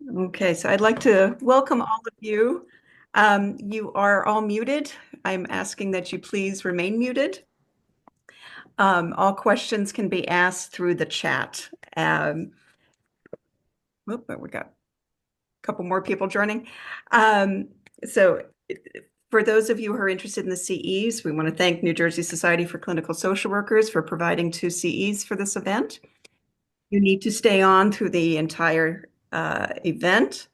Okay, so I'd like to welcome all of you. You are all muted. I'm asking that you please remain muted. All questions can be asked through the chat. But we got a couple more people joining. Um, so for those of you who are interested in the CEs, we want to thank New Jersey Society for Clinical Social Workers for providing two CEs for this event. You need to stay on through the entire event.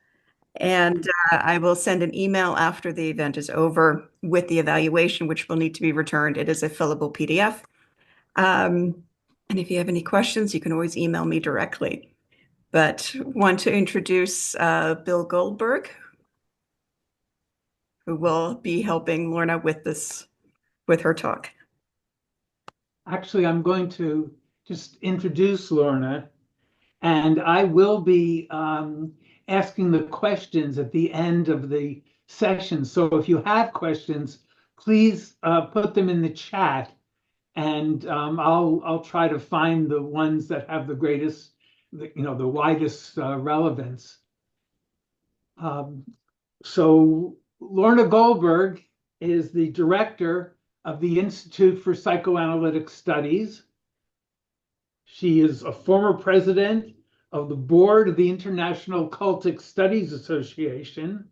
And I will send an email after the event is over with the evaluation, which will need to be returned. It is a fillable PDF. Um, and if you have any questions, you can always email me directly. But want to introduce Bill Goldberg, who will be helping Lorna with with her talk. Actually, I'm going to just introduce Lorna, and I will be asking the questions at the end of the session. So if you have questions, please put them in the chat, and I'll try to find the ones that have the greatest, the widest relevance. Um, so Lorna Goldberg is the director of the Institute for Psychoanalytic Studies. She is a former president of the board of the International Cultic Studies Association.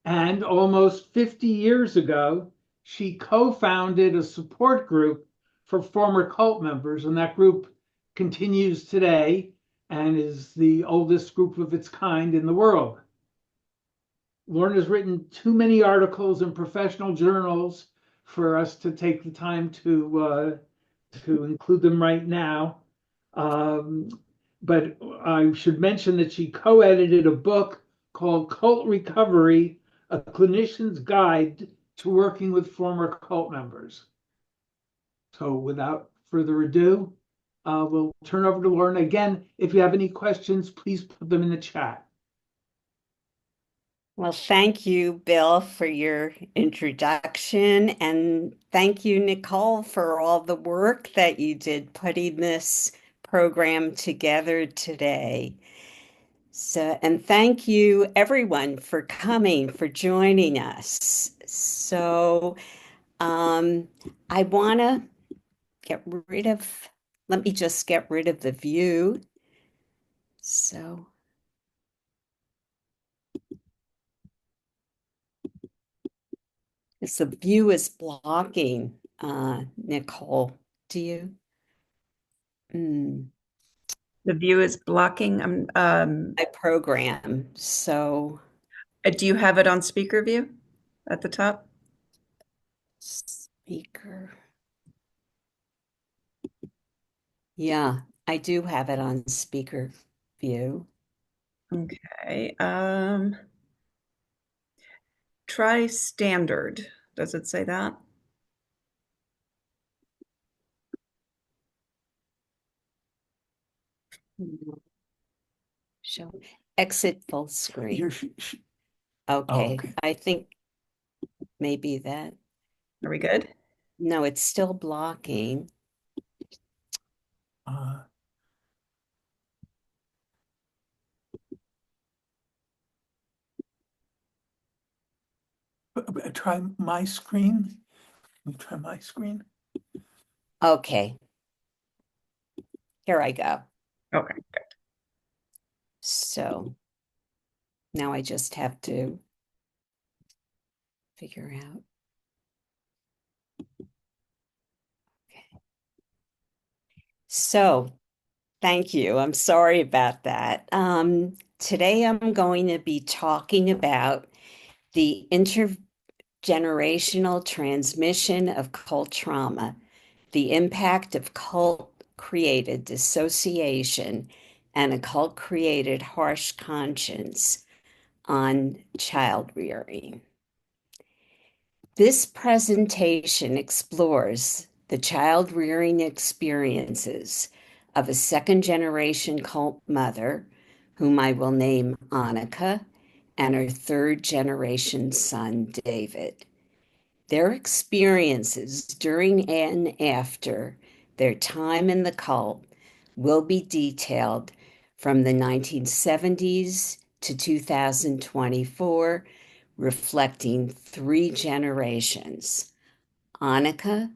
And almost 50 years ago, she co-founded a support group for former cult members, and that group continues today and is the oldest group of its kind in the world. Lorna has written too many articles in professional journals for us to take the time to include them right now. Um, but I should mention that she co-edited a book called Cult Recovery, a clinician's guide to working with former cult members. So without further ado, we'll turn over to Lorna. Again, if you have any questions, please put them in the chat. Well, thank you, Bill, for your introduction. And thank you, Nicole, for all the work that you did putting this program together today. So, and thank you, everyone, for coming, for joining us. So, I want to let me just get rid of the view. So, because the view is blocking, Nicole, do you? The view is blocking. My program. So, Do you have it on speaker view at the top? speaker. Yeah, I do have it on speaker view. Okay. Try standard. Does it say that? Show exit full screen. Oh, Okay, okay. I think maybe that. Are we good? No, it's still blocking. Uh, try my screen. Let me try my screen. Okay, here I go. Okay. So now I just have to figure out. Okay. So thank you. I'm sorry about that. Today I'm going to be talking about the intergenerational transmission of cult trauma, the impact of cult-created dissociation and a cult-created harsh conscience on child rearing. This presentation explores the child rearing experiences of a second generation cult mother, whom I will name Annika, and her third generation son, David. Their experiences during and after their time in the cult will be detailed from the 1970s to 2024, reflecting three generations: Annika's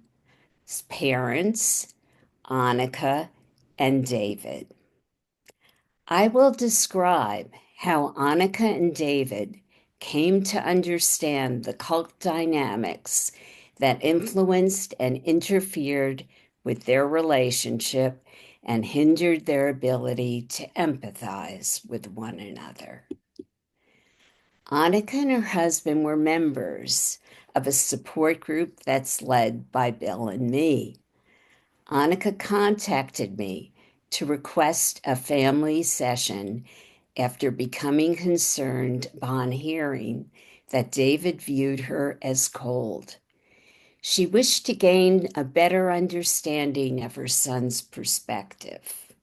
parents, Annika, and David. I will describe how Annika and David came to understand the cult dynamics that influenced and interfered with their relationship and hindered their ability to empathize with one another. Annika and her husband were members of a support group that's led by Bill and me. Annika contacted me to request a family session after becoming concerned upon hearing that David viewed her as cold. She wished to gain a better understanding of her son's perspective.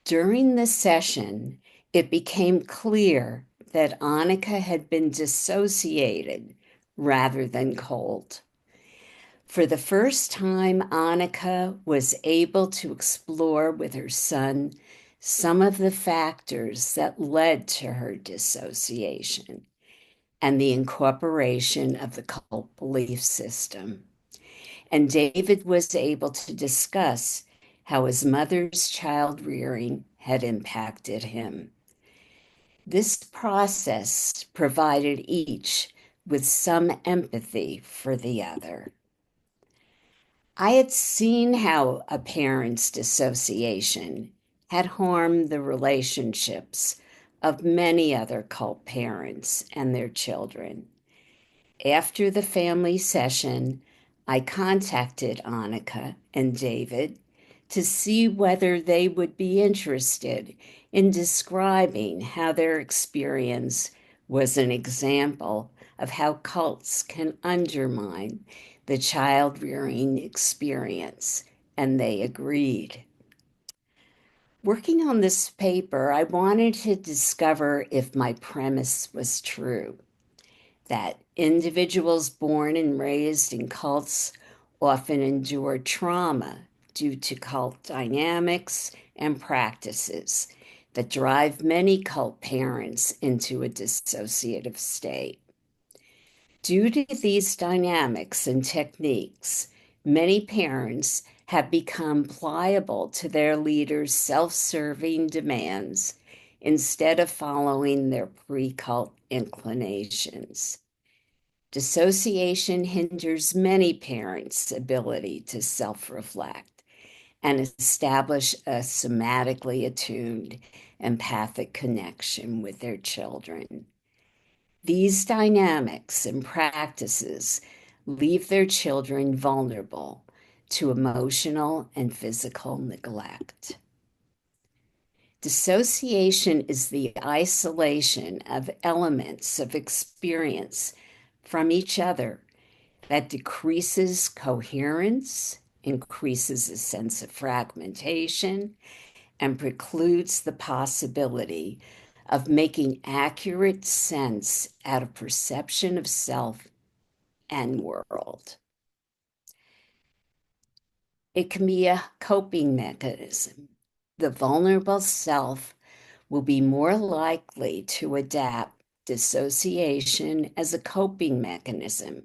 During the session, it became clear that Annika had been dissociated rather than cold. For the first time, Annika was able to explore with her son some of the factors that led to her dissociation and the incorporation of the cult belief system. And David was able to discuss how his mother's child rearing had impacted him. This process provided each with some empathy for the other. I had seen how a parent's dissociation had harmed the relationships of many other cult parents and their children. After the family session, I contacted Annika and David to see whether they would be interested in describing how their experience was an example of how cults can undermine the child rearing experience, and they agreed. Working on this paper, I wanted to discover if my premise was true, that individuals born and raised in cults often endure trauma due to cult dynamics and practices that drive many cult parents into a dissociative state. Due to these dynamics and techniques, many parents have become pliable to their leaders' self-serving demands instead of following their pre-cult inclinations. Dissociation hinders many parents' ability to self-reflect and establish a somatically attuned empathic connection with their children. These dynamics and practices leave their children vulnerable to emotional and physical neglect. Dissociation is the isolation of elements of experience from each other that decreases coherence, increases a sense of fragmentation, and precludes the possibility of making accurate sense out of perception of self and world. It can be a coping mechanism. The vulnerable self will be more likely to adapt dissociation as a coping mechanism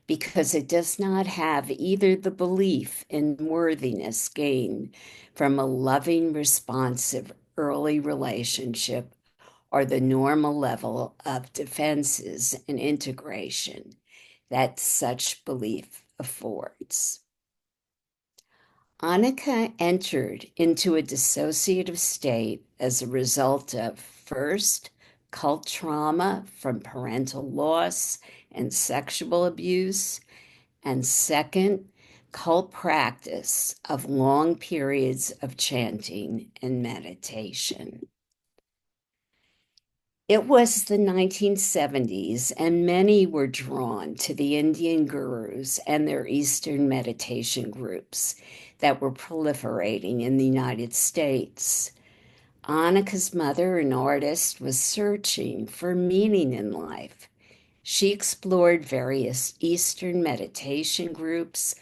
because it does not have either the belief in worthiness gained from a loving, responsive early relationship or the normal level of defenses and integration that such belief affords. Annika entered into a dissociative state as a result of, first, cult trauma from parental loss and sexual abuse, and second, cult practice of long periods of chanting and meditation. It was the 1970s, and many were drawn to the Indian gurus and their Eastern meditation groups that were proliferating in the United States. Annika's mother, an artist, was searching for meaning in life. She explored various Eastern meditation groups,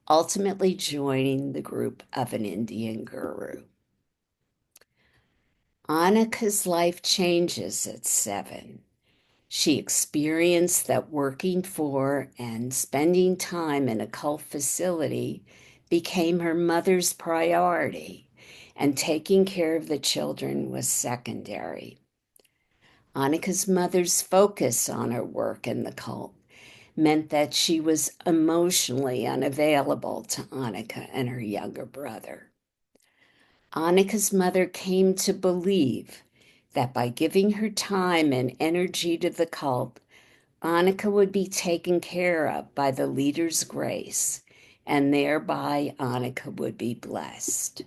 ultimately joining the group of an Indian guru. Annika's life changes at 7. She experienced that working for and spending time in a cult facility became her mother's priority, and taking care of the children was secondary. Annika's mother's focus on her work in the cult meant that she was emotionally unavailable to Annika and her younger brother. Annika's mother came to believe that by giving her time and energy to the cult, Annika would be taken care of by the leader's grace, and thereby Annika would be blessed.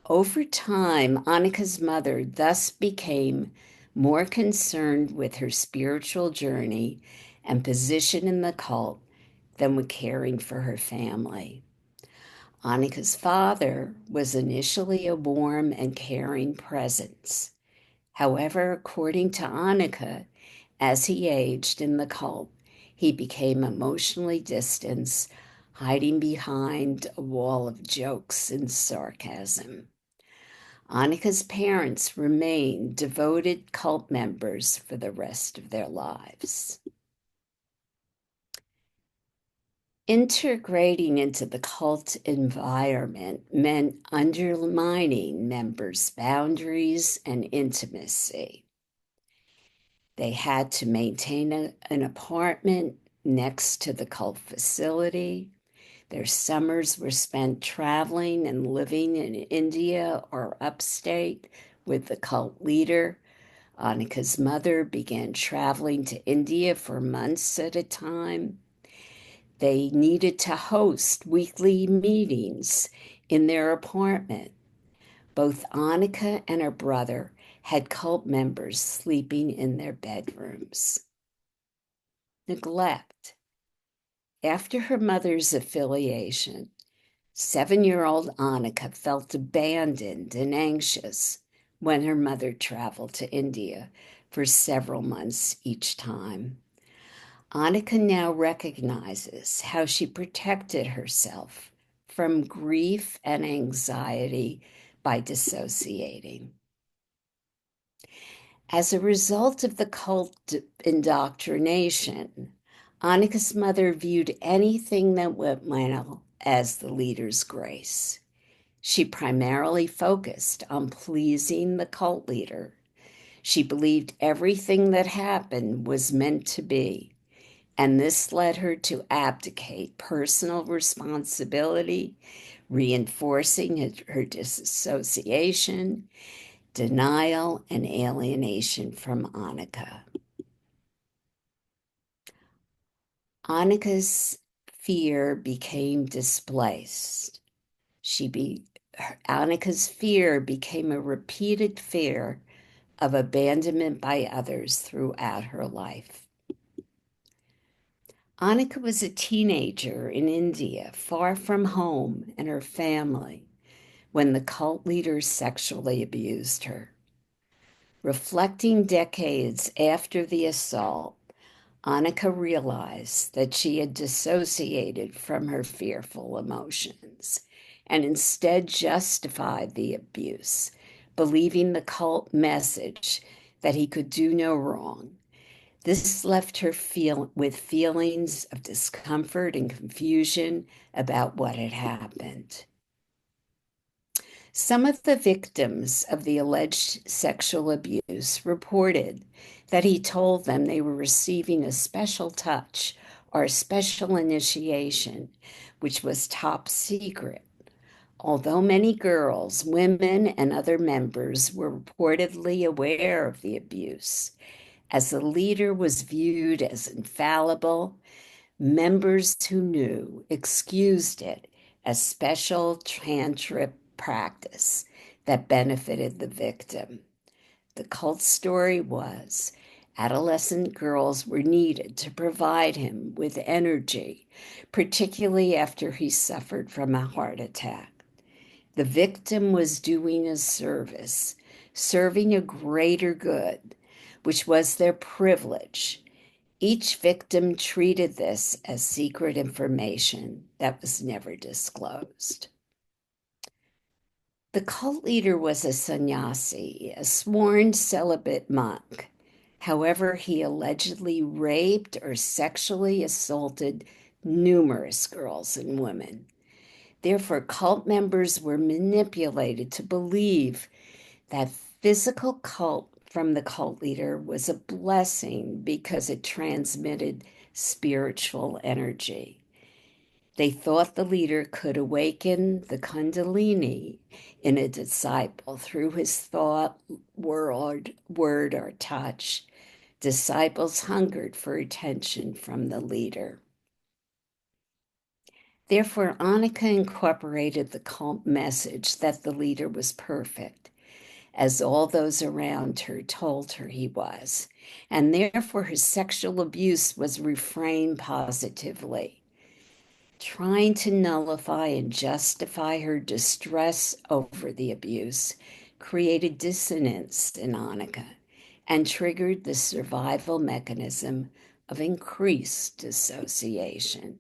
Over time, Annika's mother thus became more concerned with her spiritual journey and position in the cult than with caring for her family. Annika's father was initially a warm and caring presence. However, according to Annika, as he aged in the cult, he became emotionally distant, hiding behind a wall of jokes and sarcasm. Annika's parents remained devoted cult members for the rest of their lives. Integrating into the cult environment meant undermining members' boundaries and intimacy. They had to maintain an apartment next to the cult facility. Their summers were spent traveling and living in India or upstate with the cult leader. Annika's mother began traveling to India for months at a time. They needed to host weekly meetings in their apartment. Both Annika and her brother had cult members sleeping in their bedrooms. Neglect. After her mother's affiliation, 7-year-old Annika felt abandoned and anxious when her mother traveled to India for several months each time. Annika now recognizes how she protected herself from grief and anxiety by dissociating. As a result of the cult indoctrination, Annika's mother viewed anything that went well as the leader's grace. She primarily focused on pleasing the cult leader. She believed everything that happened was meant to be, and this led her to abdicate personal responsibility, reinforcing her dissociation, denial, and alienation from Annika. Annika's fear became displaced. Annika's fear became a repeated fear of abandonment by others throughout her life. Annika was a teenager in India, far from home and her family, when the cult leader sexually abused her. Reflecting decades after the assault, Annika realized that she had dissociated from her fearful emotions and instead justified the abuse, believing the cult message that he could do no wrong. This left her with feelings of discomfort and confusion about what had happened. Some of the victims of the alleged sexual abuse reported that he told them they were receiving a special touch or a special initiation, which was top secret. Although many girls, women, and other members were reportedly aware of the abuse, as the leader was viewed as infallible, members who knew excused it as special tantric practice that benefited the victim. The cult story was adolescent girls were needed to provide him with energy, particularly after he suffered from a heart attack. The victim was doing a service, serving a greater good, which was their privilege. Each victim treated this as secret information that was never disclosed. The cult leader was a sannyasi, a sworn celibate monk. However, he allegedly raped or sexually assaulted numerous girls and women. Therefore, cult members were manipulated to believe that physical cult from the cult leader was a blessing because it transmitted spiritual energy. They thought the leader could awaken the Kundalini in a disciple through his thought, word, or touch. Disciples hungered for attention from the leader. Therefore, Annika incorporated the cult message that the leader was perfect, as all those around her told her he was, and therefore her sexual abuse was reframed positively. Trying to nullify and justify her distress over the abuse created dissonance in Annika and triggered the survival mechanism of increased dissociation.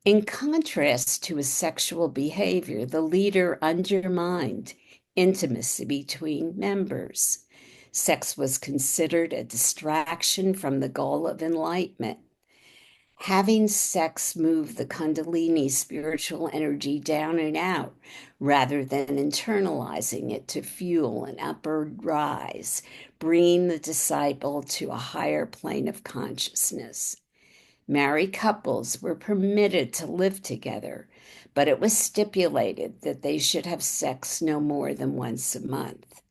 In contrast to his sexual behavior, the leader undermined intimacy between members. Sex was considered a distraction from the goal of enlightenment. Having sex move the Kundalini spiritual energy down and out rather than internalizing it to fuel an upward rise, bringing the disciple to a higher plane of consciousness. Married couples were permitted to live together, but it was stipulated that they should have sex no more than once a month.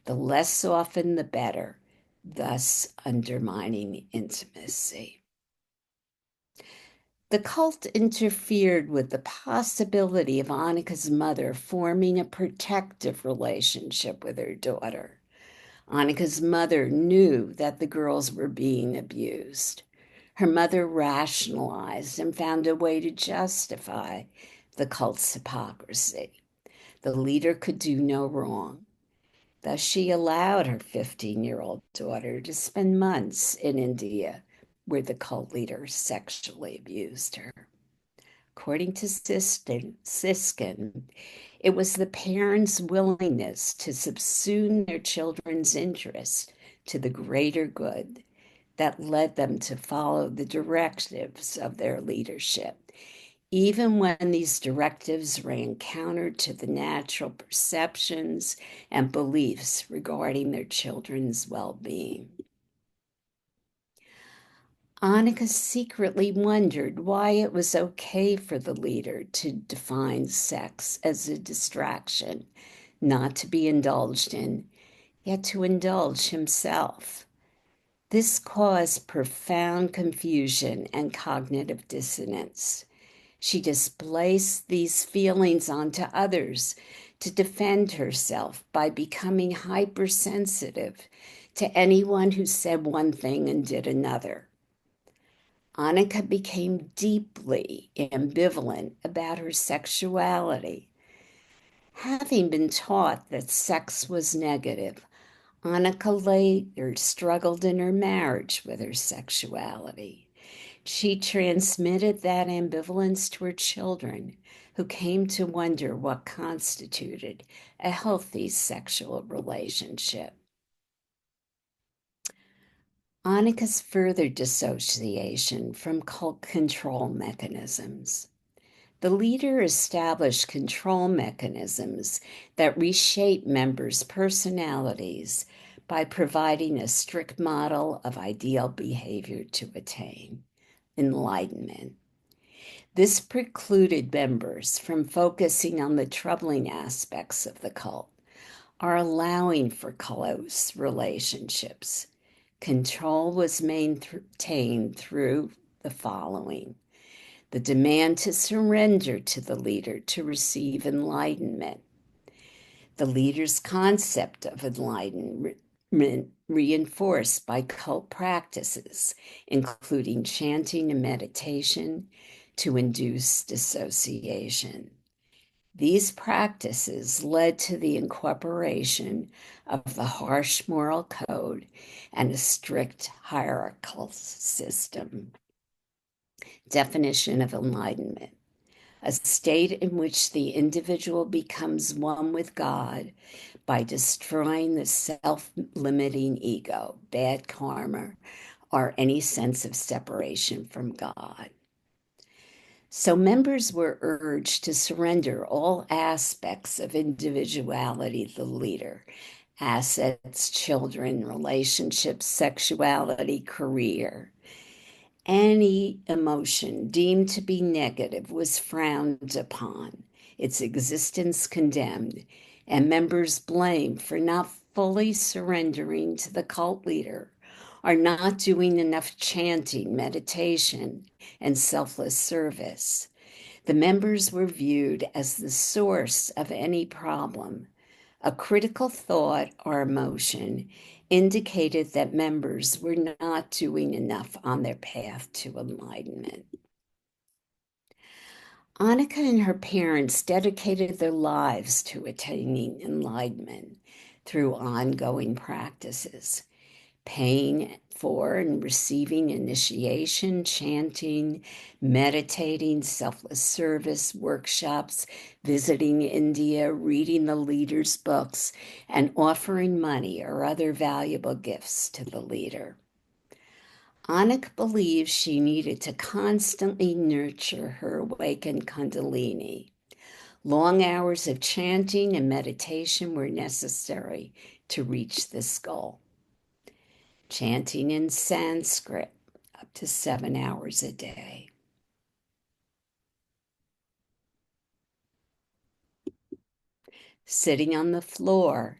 The less often, the better, thus undermining intimacy. The cult interfered with the possibility of Annika's mother forming a protective relationship with her daughter. Annika's mother knew that the girls were being abused. Her mother rationalized and found a way to justify the cult's hypocrisy. The leader could do no wrong. Thus, she allowed her 15-year-old daughter to spend months in India, where the cult leader sexually abused her. According to Siskin, it was the parents' willingness to subsume their children's interests to the greater good that led them to follow the directives of their leadership, even when these directives ran counter to the natural perceptions and beliefs regarding their children's well-being. Annika secretly wondered why it was okay for the leader to define sex as a distraction, not to be indulged in, yet to indulge himself. This caused profound confusion and cognitive dissonance. She displaced these feelings onto others to defend herself by becoming hypersensitive to anyone who said one thing and did another. Annika became deeply ambivalent about her sexuality. Having been taught that sex was negative, Annika later struggled in her marriage with her sexuality. She transmitted that ambivalence to her children, who came to wonder what constituted a healthy sexual relationship. Annika's further dissociation from cult control mechanisms. The leader established control mechanisms that reshape members' personalities by providing a strict model of ideal behavior to attain enlightenment. This precluded members from focusing on the troubling aspects of the cult or allowing for close relationships. Control was maintained through the following: the demand to surrender to the leader to receive enlightenment, the leader's concept of enlightenment reinforced by cult practices, including chanting and meditation to induce dissociation. These practices led to the incorporation of the harsh moral code and a strict hierarchical system. Definition of enlightenment: a state in which the individual becomes one with God by destroying the self-limiting ego, bad karma, or any sense of separation from God. So members were urged to surrender all aspects of individuality to the leader: assets, children, relationships, sexuality, career. Any emotion deemed to be negative was frowned upon, its existence condemned, and members blamed for not fully surrendering to the cult leader or not doing enough chanting, meditation, and selfless service. The members were viewed as the source of any problem. A critical thought or emotion indicated that members were not doing enough on their path to enlightenment. Annika and her parents dedicated their lives to attaining enlightenment through ongoing practices, paying for and receiving initiation, chanting, meditating, selfless service, workshops, visiting India, reading the leader's books, and offering money or other valuable gifts to the leader. Anik believed she needed to constantly nurture her awakened Kundalini. Long hours of chanting and meditation were necessary to reach this goal. Chanting in Sanskrit up to 7 hours a day. Sitting on the floor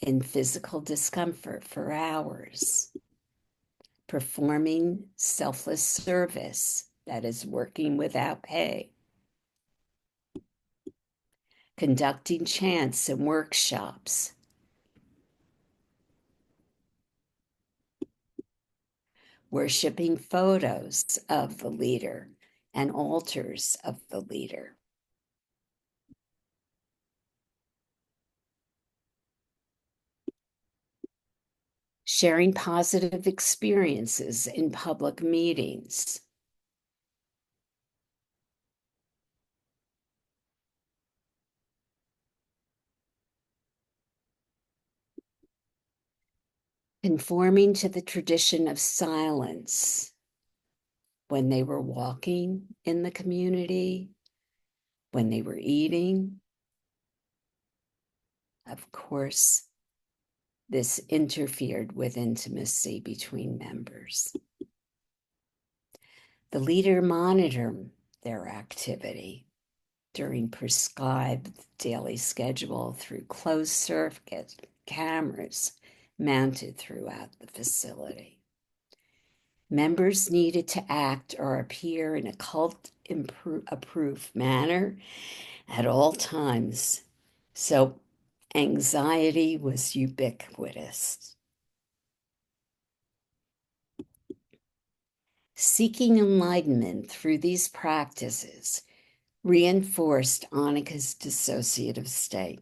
in physical discomfort for hours. Performing selfless service, that is, working without pay. Conducting chants and workshops. Worshipping photos of the leader and altars of the leader. Sharing positive experiences in public meetings. Conforming to the tradition of silence when they were walking in the community, when they were eating. Of course, this interfered with intimacy between members. The leader monitored their activity during prescribed daily schedule through closed-circuit cameras mounted throughout the facility. Members needed to act or appear in a cult-approved manner at all times, so anxiety was ubiquitous. Seeking enlightenment through these practices reinforced Annika's dissociative state,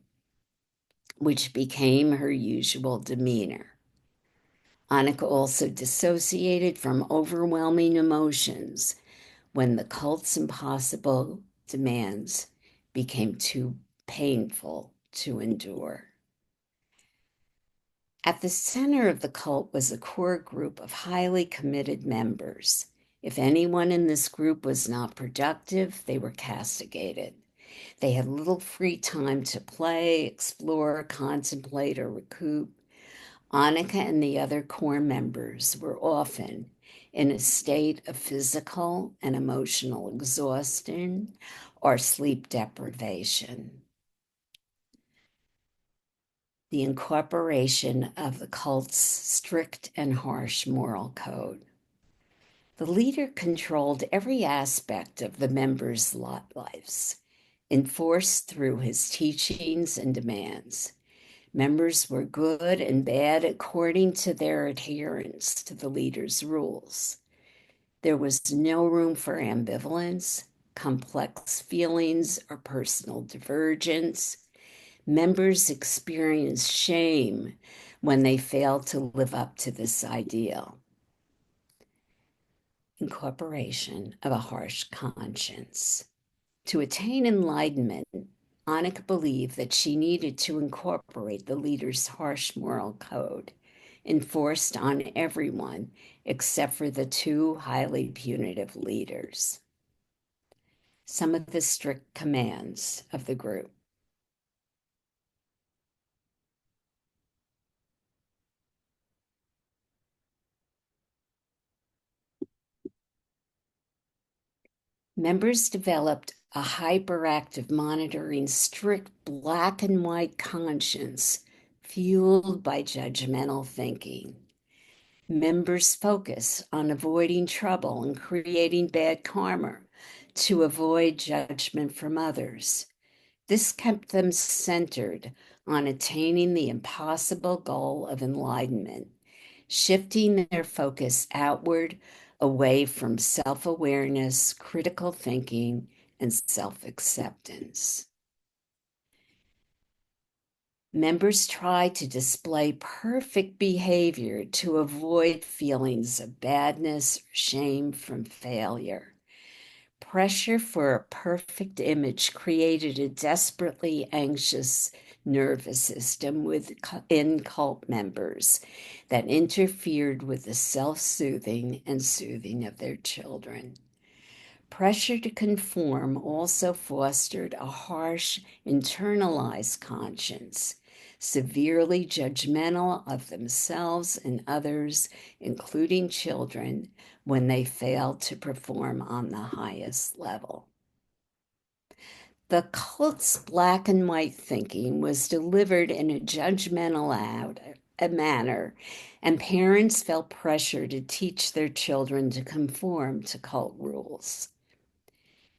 which became her usual demeanor. Annika also dissociated from overwhelming emotions when the cult's impossible demands became too painful to endure. At the center of the cult was a core group of highly committed members. If anyone in this group was not productive, they were castigated. They had little free time to play, explore, contemplate, or recoup. Annika and the other core members were often in a state of physical and emotional exhaustion or sleep deprivation. The incorporation of the cult's strict and harsh moral code. The leader controlled every aspect of the members' lives, enforced through his teachings and demands. Members were good and bad according to their adherence to the leader's rules. There was no room for ambivalence, complex feelings, or personal divergence. Members experienced shame when they failed to live up to this ideal. Incorporation of a harsh conscience. To attain enlightenment, Annika believed that she needed to incorporate the leader's harsh moral code, enforced on everyone except for the two highly punitive leaders. Some of the strict commands of the group. Members developed a hyperactive, monitoring, strict black and white conscience fueled by judgmental thinking. Members focus on avoiding trouble and creating bad karma to avoid judgment from others. This kept them centered on attaining the impossible goal of enlightenment, shifting their focus outward away from self-awareness, critical thinking, and self-acceptance. Members try to display perfect behavior to avoid feelings of badness or shame from failure. Pressure for a perfect image created a desperately anxious nervous system within cult members that interfered with the self-soothing and soothing of their children. Pressure to conform also fostered a harsh, internalized conscience, severely judgmental of themselves and others, including children, when they failed to perform on the highest level. The cult's black and white thinking was delivered in a judgmental manner, and parents felt pressure to teach their children to conform to cult rules.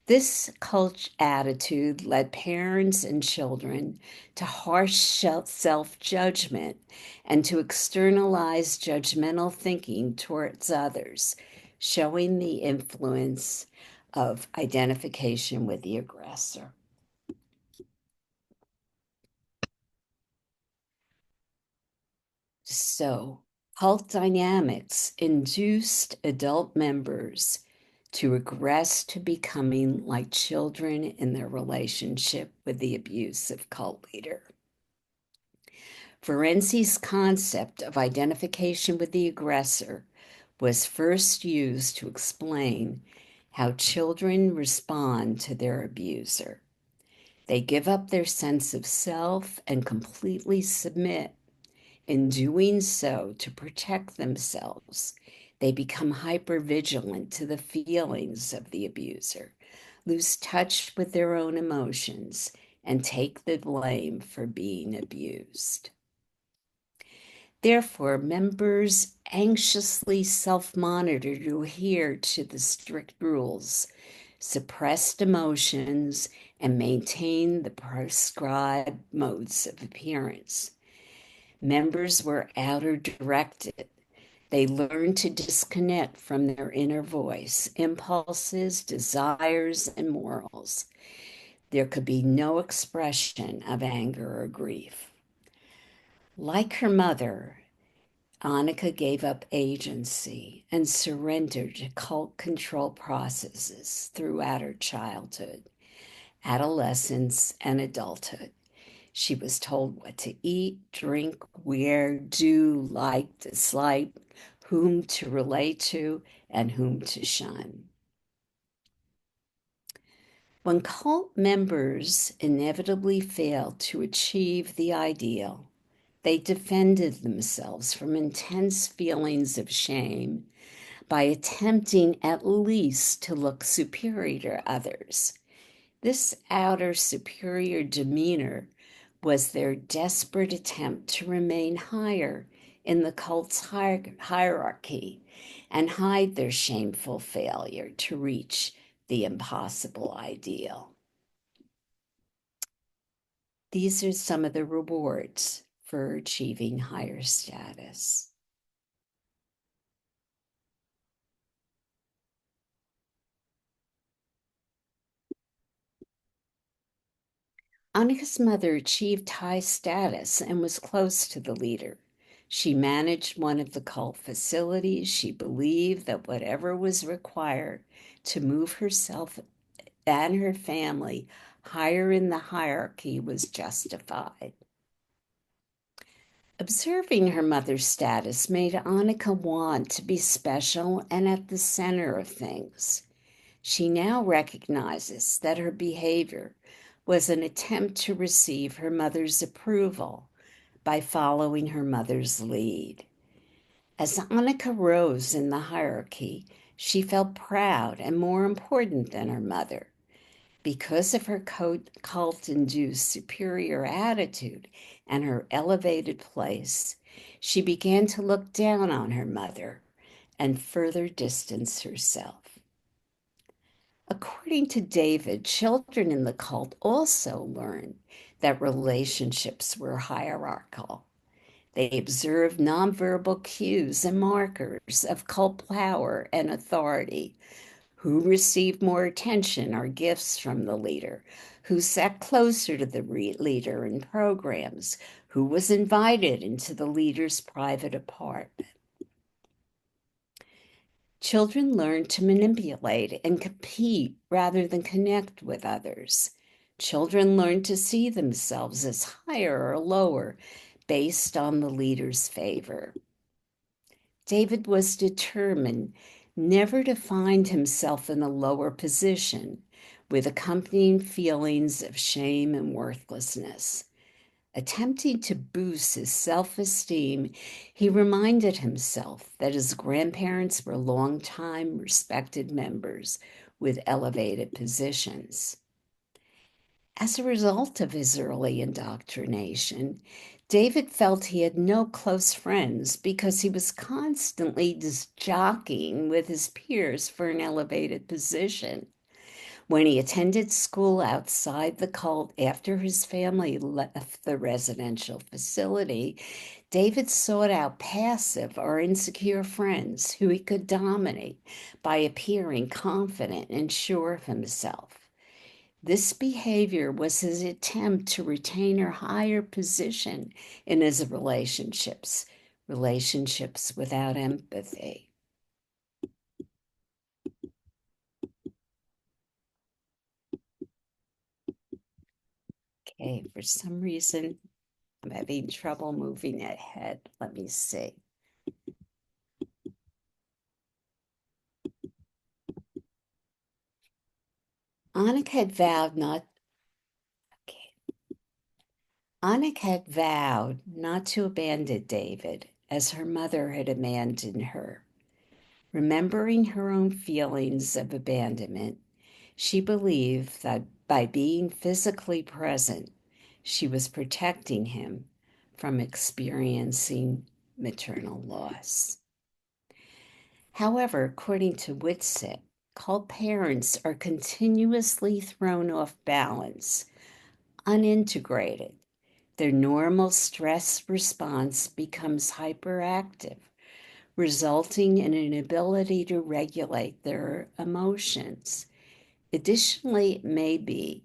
This cult attitude led parents and children to harsh self-judgment and to externalize judgmental thinking towards others, showing the influence of identification with the aggressor. So, cult dynamics induced adult members to regress to becoming like children in their relationship with the abusive cult leader. Ferenczi's concept of identification with the aggressor was first used to explain how children respond to their abuser. They give up their sense of self and completely submit. In doing so, to protect themselves, they become hypervigilant to the feelings of the abuser, lose touch with their own emotions, and take the blame for being abused. Therefore, members anxiously self-monitor to adhere to the strict rules, suppressed emotions, and maintain the prescribed modes of appearance. Members were outer directed. They learned to disconnect from their inner voice, impulses, desires, and morals. There could be no expression of anger or grief. Like her mother, Annika gave up agency and surrendered to cult control processes throughout her childhood, adolescence, and adulthood. She was told what to eat, drink, wear, do, like, dislike, whom to relate to, and whom to shun. When cult members inevitably failed to achieve the ideal, they defended themselves from intense feelings of shame by attempting at least to look superior to others. This outer superior demeanor was their desperate attempt to remain higher in the cult's hierarchy and hide their shameful failure to reach the impossible ideal. These are some of the rewards for achieving higher status. Annika's mother achieved high status and was close to the leader. She managed one of the cult facilities. She believed that whatever was required to move herself and her family higher in the hierarchy was justified. Observing her mother's status made Annika want to be special and at the center of things. She now recognizes that her behavior was an attempt to receive her mother's approval by following her mother's lead. As Annika rose in the hierarchy, she felt proud and more important than her mother. Because of her cult-induced superior attitude and her elevated place, she began to look down on her mother and further distance herself. According to David, children in the cult also learned that relationships were hierarchical. They observed nonverbal cues and markers of cult power and authority. Who received more attention or gifts from the leader? Who sat closer to the leader in programs? Who was invited into the leader's private apartment? Children learn to manipulate and compete rather than connect with others. Children learn to see themselves as higher or lower based on the leader's favor. David was determined never to find himself in a lower position with accompanying feelings of shame and worthlessness. Attempting to boost his self-esteem, he reminded himself that his grandparents were longtime respected members with elevated positions. As a result of his early indoctrination, David felt he had no close friends because he was constantly jockeying with his peers for an elevated position. When he attended school outside the cult after his family left the residential facility, David sought out passive or insecure friends who he could dominate by appearing confident and sure of himself. This behavior was his attempt to retain a higher position in his relationships without empathy. Okay, for some reason, I'm having trouble moving ahead. Let me see. Annika had vowed not Annika had vowed not to abandon David as her mother had abandoned her. Remembering her own feelings of abandonment, she believed that by being physically present, she was protecting him from experiencing maternal loss. However, according to Witsit, cult parents are continuously thrown off balance, unintegrated. Their normal stress response becomes hyperactive, resulting in an inability to regulate their emotions. Additionally, it may be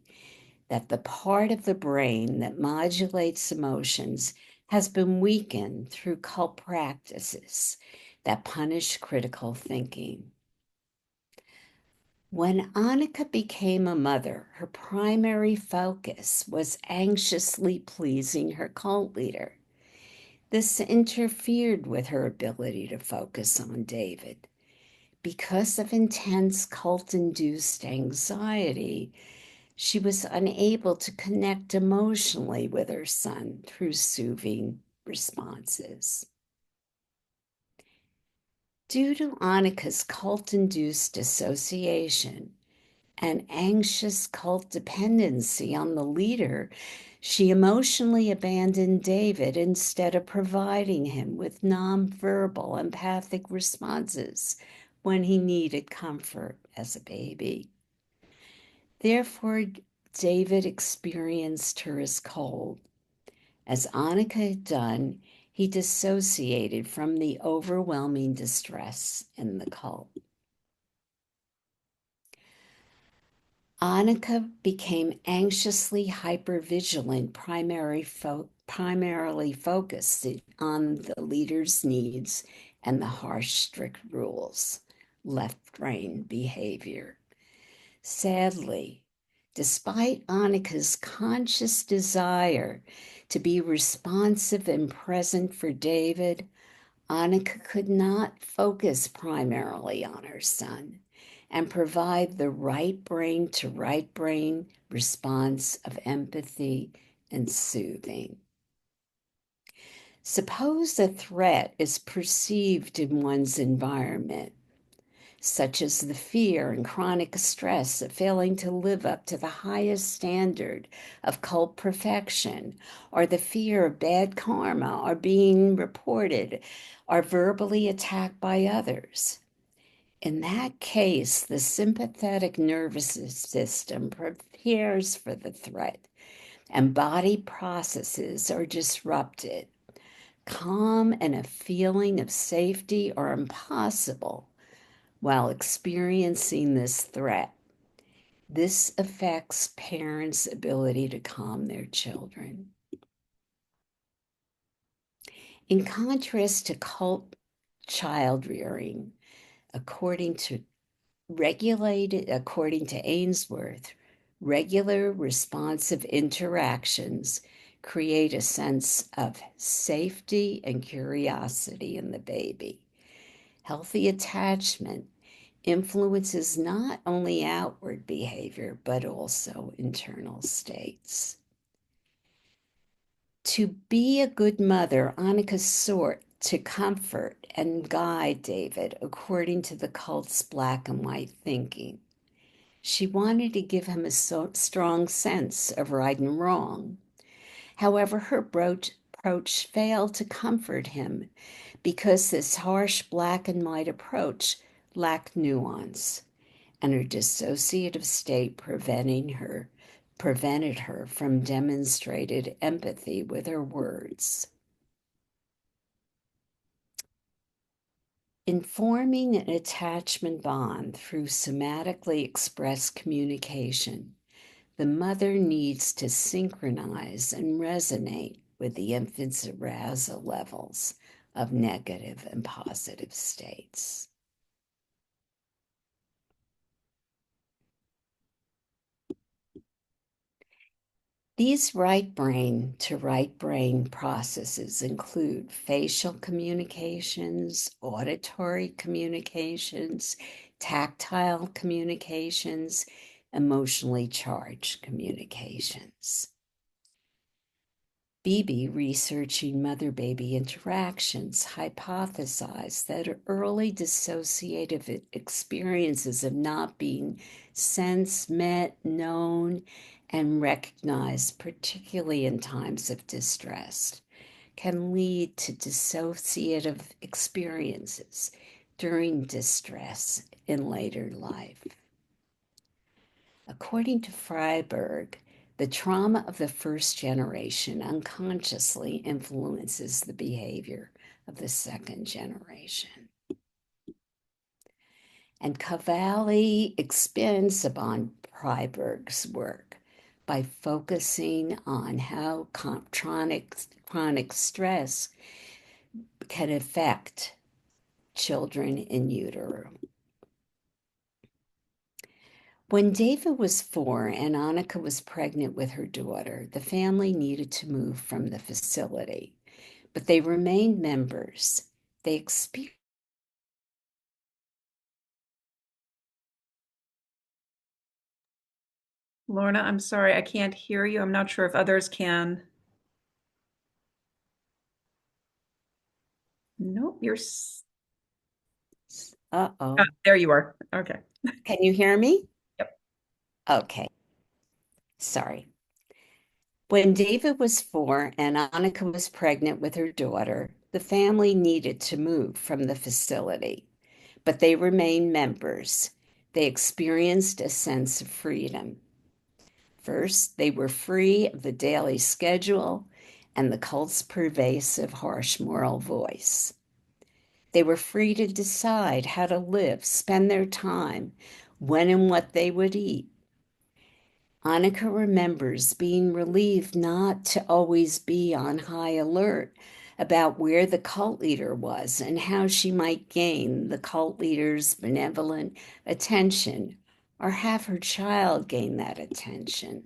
that the part of the brain that modulates emotions has been weakened through cult practices that punish critical thinking. When Annika became a mother, her primary focus was anxiously pleasing her cult leader. This interfered with her ability to focus on David. Because of intense cult-induced anxiety, she was unable to connect emotionally with her son through soothing responses. Due to Annika's cult-induced dissociation and anxious cult dependency on the leader, she emotionally abandoned David instead of providing him with nonverbal empathic responses when he needed comfort as a baby. Therefore, David experienced her as cold. As Annika had done, he dissociated from the overwhelming distress in the cult. Annika became anxiously hypervigilant, primarily focused on the leader's needs and the harsh, strict rules, left brain behavior. Sadly, despite Annika's conscious desire to be responsive and present for David, Annika could not focus primarily on her son and provide the right brain to right brain response of empathy and soothing. Suppose a threat is perceived in one's environment, such as the fear and chronic stress of failing to live up to the highest standard of cult perfection, or the fear of bad karma, or being reported, or verbally attacked by others. In that case, the sympathetic nervous system prepares for the threat, and body processes are disrupted. Calm and a feeling of safety are impossible while experiencing this threat. This affects parents' ability to calm their children. In contrast to cult child rearing, according to Ainsworth, regular responsive interactions create a sense of safety and curiosity in the baby. Healthy attachment influences not only outward behavior, but also internal states. To be a good mother, Annika sought to comfort and guide David according to the cult's black and white thinking. She wanted to give him a strong sense of right and wrong. However, her approach failed to comfort him because this harsh black and white approach lacked nuance, and her dissociative state prevented her from demonstrated empathy with her words. In forming an attachment bond through somatically expressed communication, the mother needs to synchronize and resonate with the infant's arousal levels of negative and positive states. These right brain to right brain processes include facial communications, auditory communications, tactile communications, emotionally charged communications. Beebe, researching mother-baby interactions, hypothesized that early dissociative experiences of not being sensed, met, known, and recognized, particularly in times of distress, can lead to dissociative experiences during distress in later life. According to Freiberg, the trauma of the first generation unconsciously influences the behavior of the second generation. And Cavalli expands upon Freiberg's work by focusing on how chronic stress can affect children in utero. When David was 4 and Annika was pregnant with her daughter, the family needed to move from the facility, but they remained members. They experienced Lorna, I'm sorry, I can't hear you. I'm not sure if others can. Nope, Uh-oh. there you are. Okay. Can you hear me? Yep. Okay. Sorry. When David was 4 and Annika was pregnant with her daughter, the family needed to move from the facility, but they remained members. They experienced a sense of freedom. First, they were free of the daily schedule and the cult's pervasive, harsh moral voice. They were free to decide how to live, spend their time, when and what they would eat. Annika remembers being relieved not to always be on high alert about where the cult leader was and how she might gain the cult leader's benevolent attention or have her child gain that attention.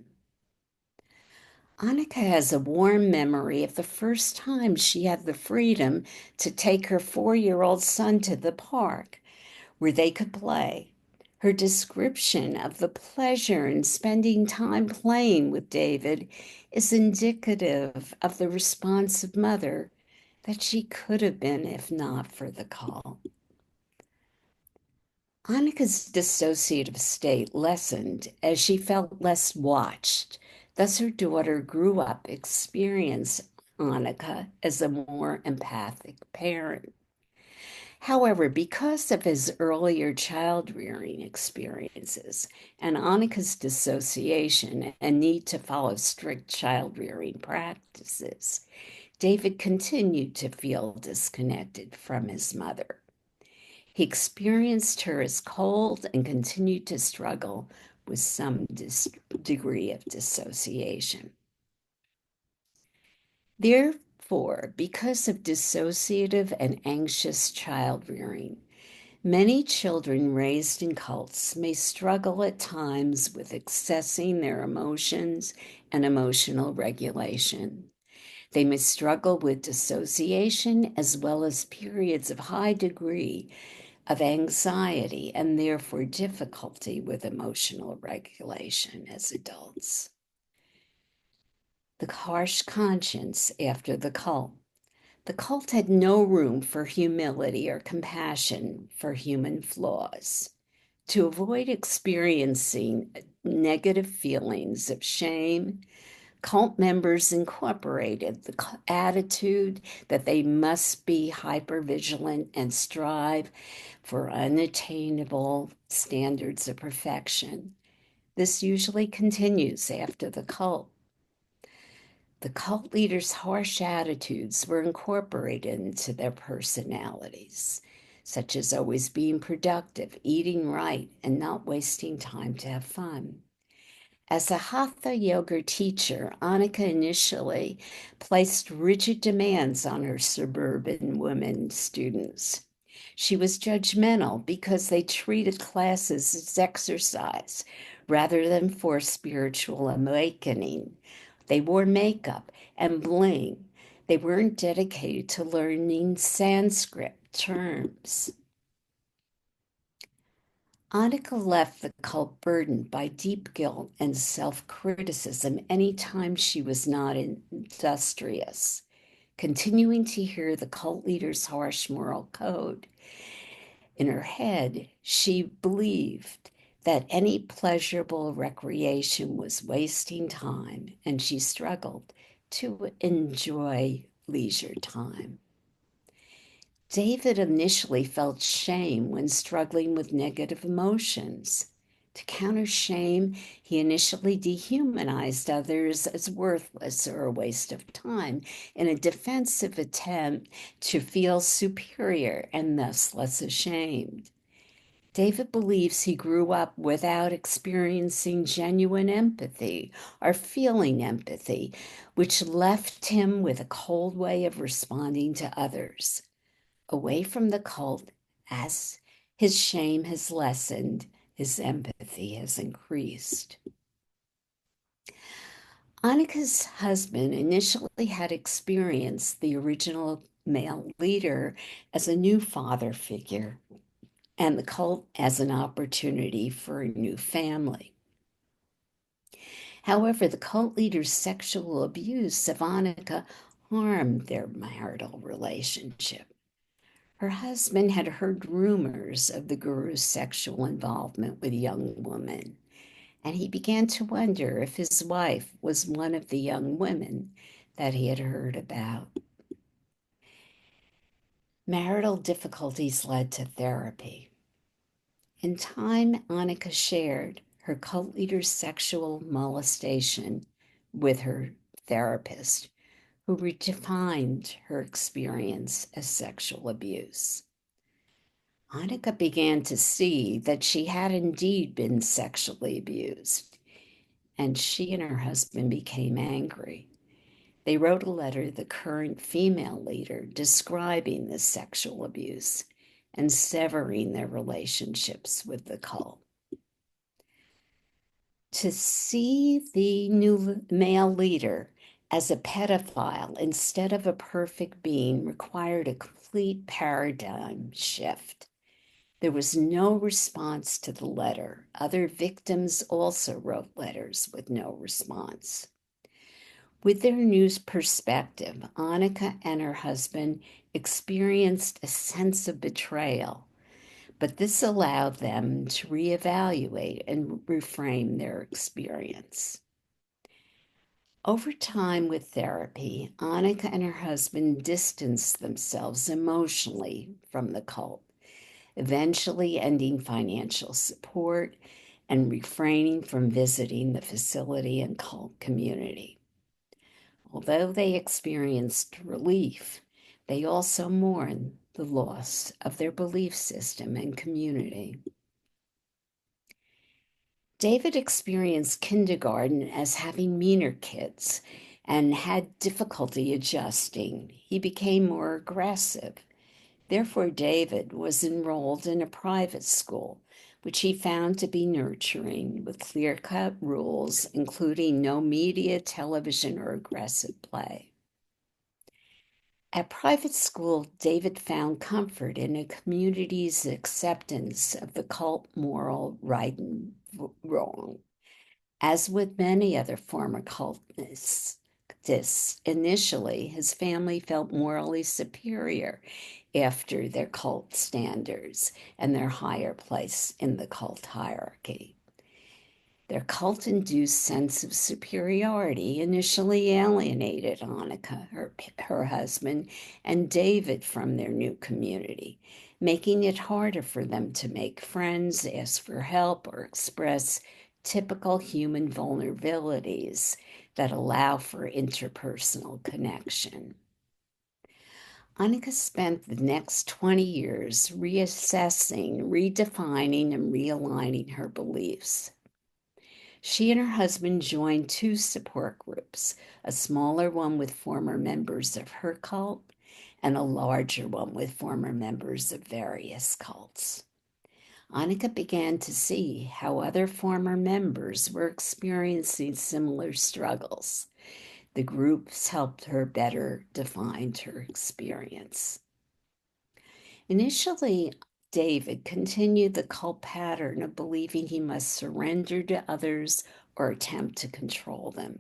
Annika has a warm memory of the first time she had the freedom to take her 4-year-old son to the park where they could play. Her description of the pleasure in spending time playing with David is indicative of the responsive mother that she could have been if not for the call. Annika's dissociative state lessened as she felt less watched. Thus, her daughter grew up experiencing Annika as a more empathic parent. However, because of his earlier child rearing experiences and Annika's dissociation and need to follow strict child rearing practices, David continued to feel disconnected from his mother. He experienced her as cold and continued to struggle with some degree of dissociation. Therefore, because of dissociative and anxious child rearing, many children raised in cults may struggle at times with accessing their emotions and emotional regulation. They may struggle with dissociation as well as periods of high degree of anxiety and therefore difficulty with emotional regulation as adults. The harsh conscience after the cult. The cult had no room for humility or compassion for human flaws. To avoid experiencing negative feelings of shame, cult members incorporated the attitude that they must be hypervigilant and strive for unattainable standards of perfection. This usually continues after the cult. The cult leaders' harsh attitudes were incorporated into their personalities, such as always being productive, eating right, and not wasting time to have fun. As a hatha yoga teacher, Annika initially placed rigid demands on her suburban women students. She was judgmental because they treated classes as exercise rather than for spiritual awakening. They wore makeup and bling. They weren't dedicated to learning Sanskrit terms. Annika left the cult burdened by deep guilt and self-criticism any time she was not industrious. Continuing to hear the cult leader's harsh moral code, in her head, she believed that any pleasurable recreation was wasting time, and she struggled to enjoy leisure time. David initially felt shame when struggling with negative emotions. To counter shame, he initially dehumanized others as worthless or a waste of time in a defensive attempt to feel superior and thus less ashamed. David believes he grew up without experiencing genuine empathy or feeling empathy, which left him with a cold way of responding to others. Away from the cult, as his shame has lessened, his empathy has increased. Annika's husband initially had experienced the original male leader as a new father figure and the cult as an opportunity for a new family. However, the cult leader's sexual abuse of Annika harmed their marital relationship. Her husband had heard rumors of the guru's sexual involvement with young women, and he began to wonder if his wife was one of the young women that he had heard about. Marital difficulties led to therapy. In time, Annika shared her cult leader's sexual molestation with her therapist, who redefined her experience as sexual abuse. Annika began to see that she had indeed been sexually abused, and she and her husband became angry. They wrote a letter to the current female leader describing the sexual abuse and severing their relationships with the cult. To see the new male leader as a pedophile instead of a perfect being required a complete paradigm shift. There was no response to the letter. Other victims also wrote letters with no response. With their new perspective, Annika and her husband experienced a sense of betrayal, but this allowed them to reevaluate and reframe their experience. Over time with therapy, Annika and her husband distanced themselves emotionally from the cult, eventually ending financial support and refraining from visiting the facility and cult community. Although they experienced relief, they also mourned the loss of their belief system and community. David experienced kindergarten as having meaner kids and had difficulty adjusting. He became more aggressive. Therefore, David was enrolled in a private school, which he found to be nurturing with clear-cut rules, including no media, television, or aggressive play. At private school, David found comfort in a community's acceptance of the cult moral right and wrong. As with many other former cultists, initially his family felt morally superior after their cult standards and their higher place in the cult hierarchy. Their cult-induced sense of superiority initially alienated Annika, her husband, and David from their new community, making it harder for them to make friends, ask for help, or express typical human vulnerabilities that allow for interpersonal connection. Annika spent the next 20 years reassessing, redefining, and realigning her beliefs. She and her husband joined two support groups, a smaller one with former members of her cult and a larger one with former members of various cults. Annika began to see how other former members were experiencing similar struggles. The groups helped her better define her experience. Initially, David continued the cult pattern of believing he must surrender to others or attempt to control them.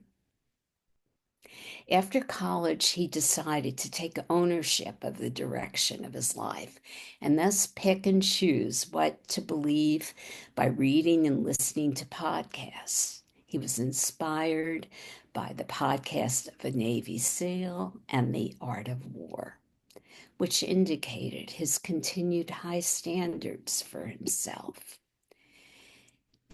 After college, he decided to take ownership of the direction of his life and thus pick and choose what to believe by reading and listening to podcasts. He was inspired by the podcast of a Navy SEAL and The Art of War, which indicated his continued high standards for himself.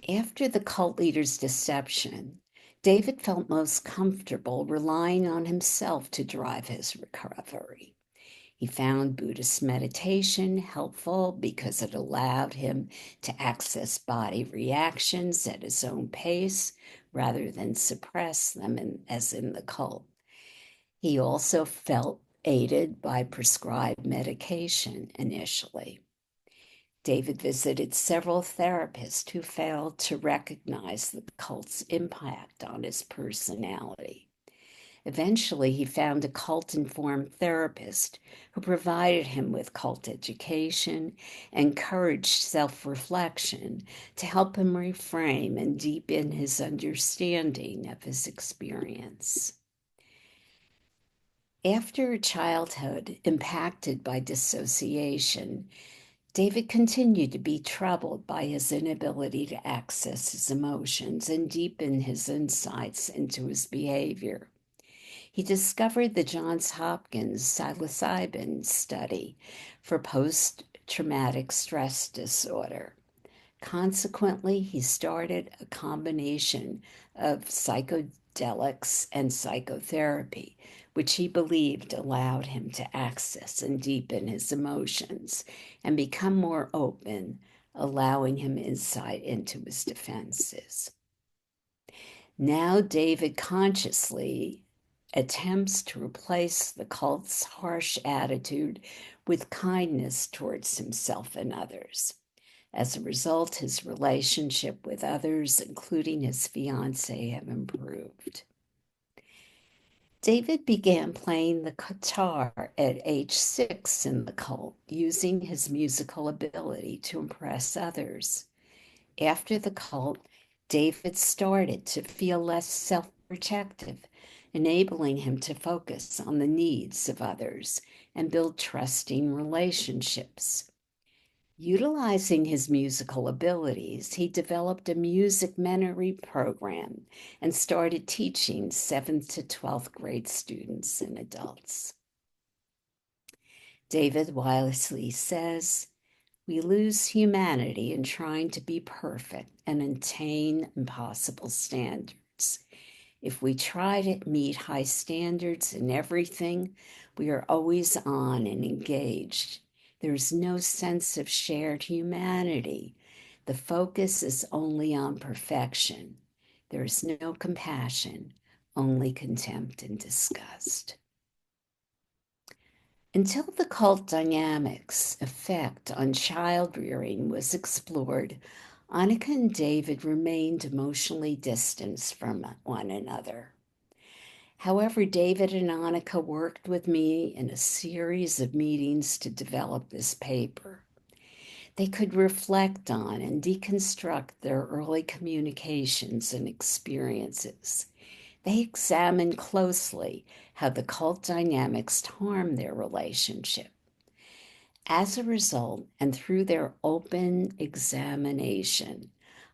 After the cult leader's deception, David felt most comfortable relying on himself to drive his recovery. He found Buddhist meditation helpful because it allowed him to access body reactions at his own pace rather than suppress them as in the cult. He also felt aided by prescribed medication initially. David visited several therapists who failed to recognize the cult's impact on his personality. Eventually, he found a cult-informed therapist who provided him with cult education, encouraged self-reflection to help him reframe and deepen his understanding of his experience. After a childhood impacted by dissociation, David continued to be troubled by his inability to access his emotions and deepen his insights into his behavior. He discovered the Johns Hopkins psilocybin study for post-traumatic stress disorder. Consequently, he started a combination of psychedelics and psychotherapy, which he believed allowed him to access and deepen his emotions and become more open, allowing him insight into his defenses. Now, David consciously attempts to replace the cult's harsh attitude with kindness towards himself and others. As a result, his relationship with others, including his fiancée, have improved. David began playing the guitar at age 6 in the cult, using his musical ability to impress others. After the cult, David started to feel less self-protective, enabling him to focus on the needs of others and build trusting relationships. Utilizing his musical abilities, he developed a music memory program and started teaching 7th to 12th grade students and adults. David wisely says, "We lose humanity in trying to be perfect and attain impossible standards. If we try to meet high standards in everything, we are always on and engaged. There is no sense of shared humanity. The focus is only on perfection. There is no compassion, only contempt and disgust." Until the cult dynamics effect on child rearing was explored, Annika and David remained emotionally distanced from one another. However, David and Annika worked with me in a series of meetings to develop this paper. They could reflect on and deconstruct their early communications and experiences. They examined closely how the cult dynamics harmed their relationship. As a result, and through their open examination,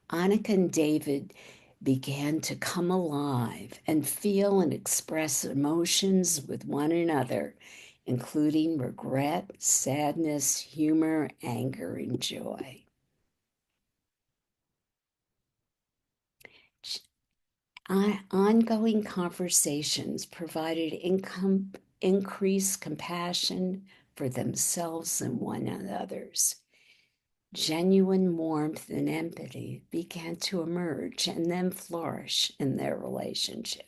Annika and David began to come alive and feel and express emotions with one another, including regret, sadness, humor, anger, and joy. Ongoing conversations provided increased compassion for themselves and one another's. Genuine warmth and empathy began to emerge and then flourish in their relationship.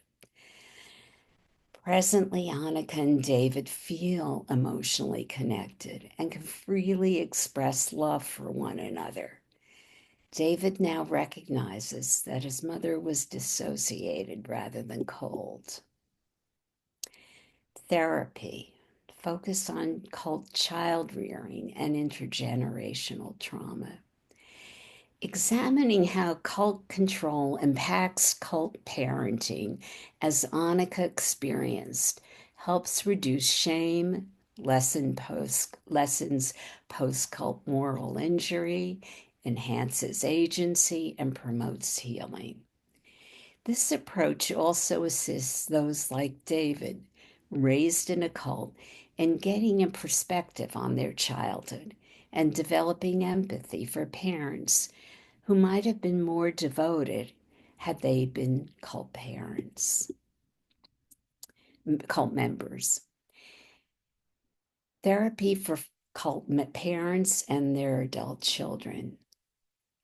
Presently, Annika and David feel emotionally connected and can freely express love for one another. David now recognizes that his mother was dissociated rather than cold. Therapy. Focus on cult child rearing and intergenerational trauma. Examining how cult control impacts cult parenting, as Annika experienced, helps reduce shame, lessens post-cult moral injury, enhances agency, and promotes healing. This approach also assists those like David, raised in a cult, in getting a perspective on their childhood and developing empathy for parents who might have been more devoted had they been cult members. Therapy for cult parents and their adult children.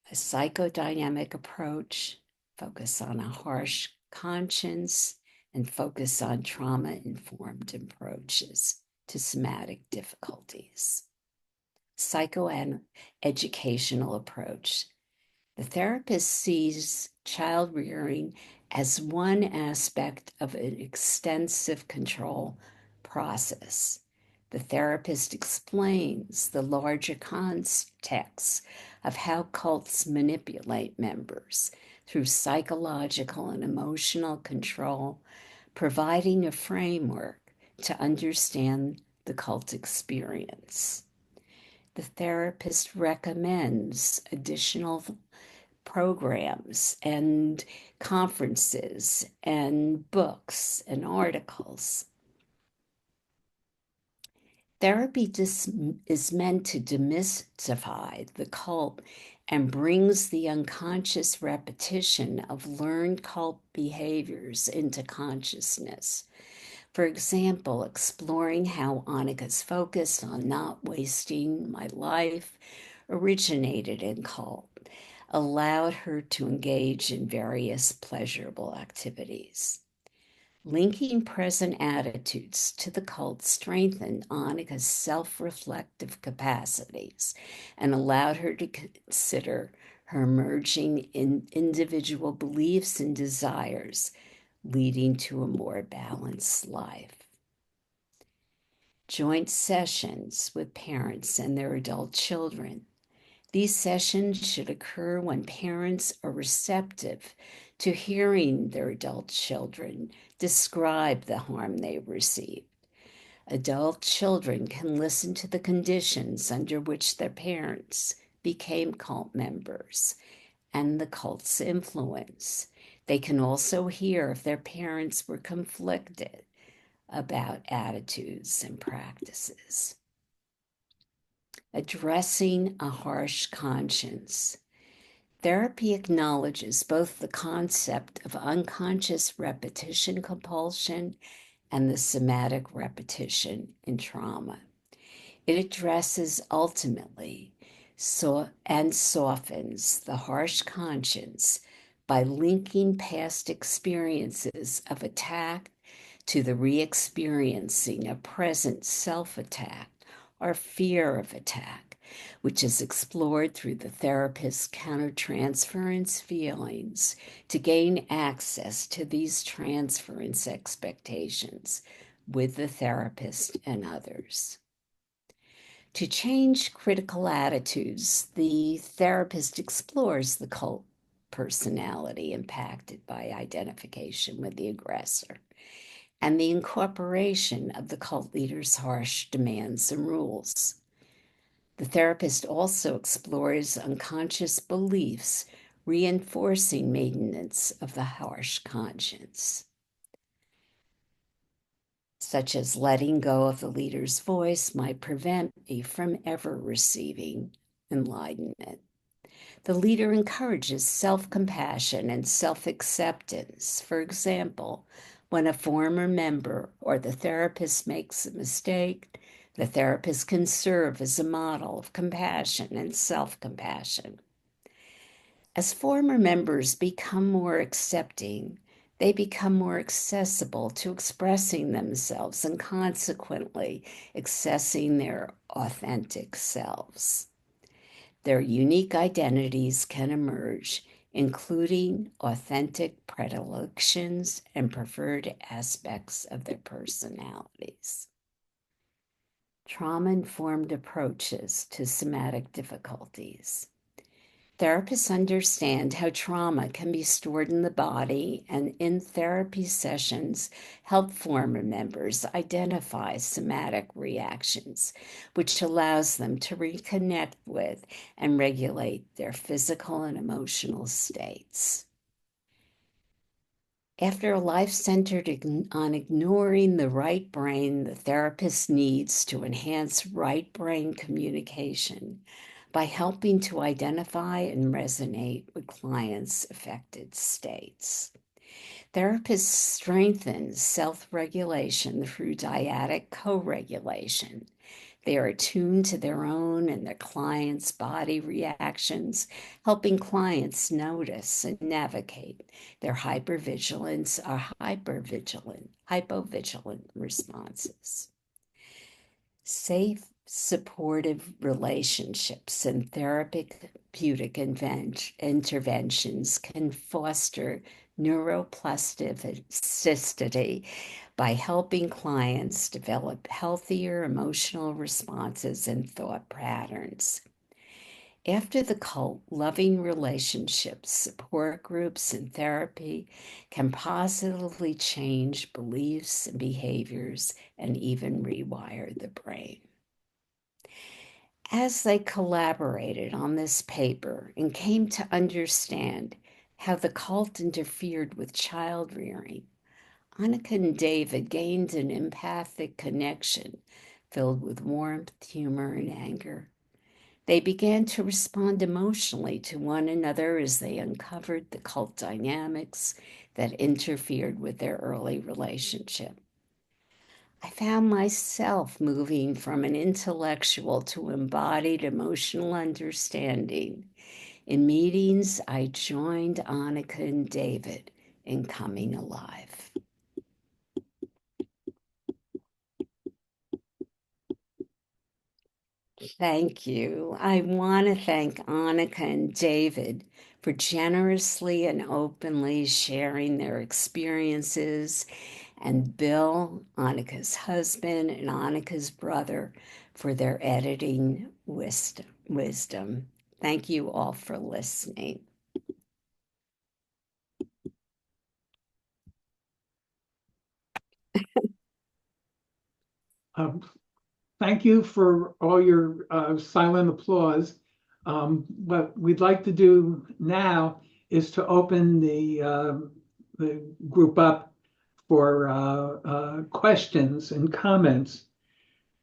A psychodynamic approach, focus on a harsh conscience, and focus on trauma-informed approaches to somatic difficulties. Psychoeducational approach. The therapist sees child rearing as one aspect of an extensive control process. The therapist explains the larger context of how cults manipulate members through psychological and emotional control, providing a framework to understand the cult experience. The therapist recommends additional programs and conferences and books and articles. Therapy is meant to demystify the cult and brings the unconscious repetition of learned cult behaviors into consciousness. For example, exploring how Annika's focus on not wasting my life originated in cult, allowed her to engage in various pleasurable activities. Linking present attitudes to the cult strengthened Annika's self-reflective capacities and allowed her to consider her emerging individual beliefs and desires, leading to a more balanced life. Joint sessions with parents and their adult children. These sessions should occur when parents are receptive to hearing their adult children describe the harm they received. Adult children can listen to the conditions under which their parents became cult members and the cult's influence. They can also hear if their parents were conflicted about attitudes and practices. Addressing a harsh conscience. Therapy acknowledges both the concept of unconscious repetition compulsion and the somatic repetition in trauma. It addresses ultimately and softens the harsh conscience by linking past experiences of attack to the re-experiencing of present self-attack or fear of attack, which is explored through the therapist's countertransference feelings to gain access to these transference expectations with the therapist and others. To change critical attitudes, the therapist explores the cult personality impacted by identification with the aggressor and the incorporation of the cult leader's harsh demands and rules. The therapist also explores unconscious beliefs, reinforcing maintenance of the harsh conscience, such as letting go of the leader's voice might prevent me from ever receiving enlightenment. The leader encourages self-compassion and self-acceptance. For example, when a former member or the therapist makes a mistake, the therapist can serve as a model of compassion and self-compassion. As former members become more accepting, they become more accessible to expressing themselves and consequently accessing their authentic selves. Their unique identities can emerge, including authentic predilections and preferred aspects of their personalities. Trauma-informed approaches to somatic difficulties. Therapists understand how trauma can be stored in the body, and in therapy sessions help former members identify somatic reactions, which allows them to reconnect with and regulate their physical and emotional states. After a life centered on ignoring the right brain, the therapist needs to enhance right brain communication by helping to identify and resonate with clients' affected states. Therapists strengthen self-regulation through dyadic co-regulation. They are attuned to their own and their clients' body reactions, helping clients notice and navigate their hypervigilance or hypovigilant responses. Safe, supportive relationships and therapeutic interventions can foster neuroplasticity by helping clients develop healthier emotional responses and thought patterns. After the cult, loving relationships, support groups, and therapy can positively change beliefs and behaviors and even rewire the brain. As they collaborated on this paper and came to understand how the cult interfered with child rearing, Annika and David gained an empathic connection filled with warmth, humor, and anger. They began to respond emotionally to one another as they uncovered the cult dynamics that interfered with their early relationship. I found myself moving from an intellectual to embodied emotional understanding. In meetings, I joined Annika and David in coming alive. Thank you. I want to thank Annika and David for generously and openly sharing their experiences, and Bill, Annika's husband, and Annika's brother for their editing wisdom. Thank you all for listening. Um, Thank you for all your silent applause. What we'd like to do now is to open the group up for questions and comments.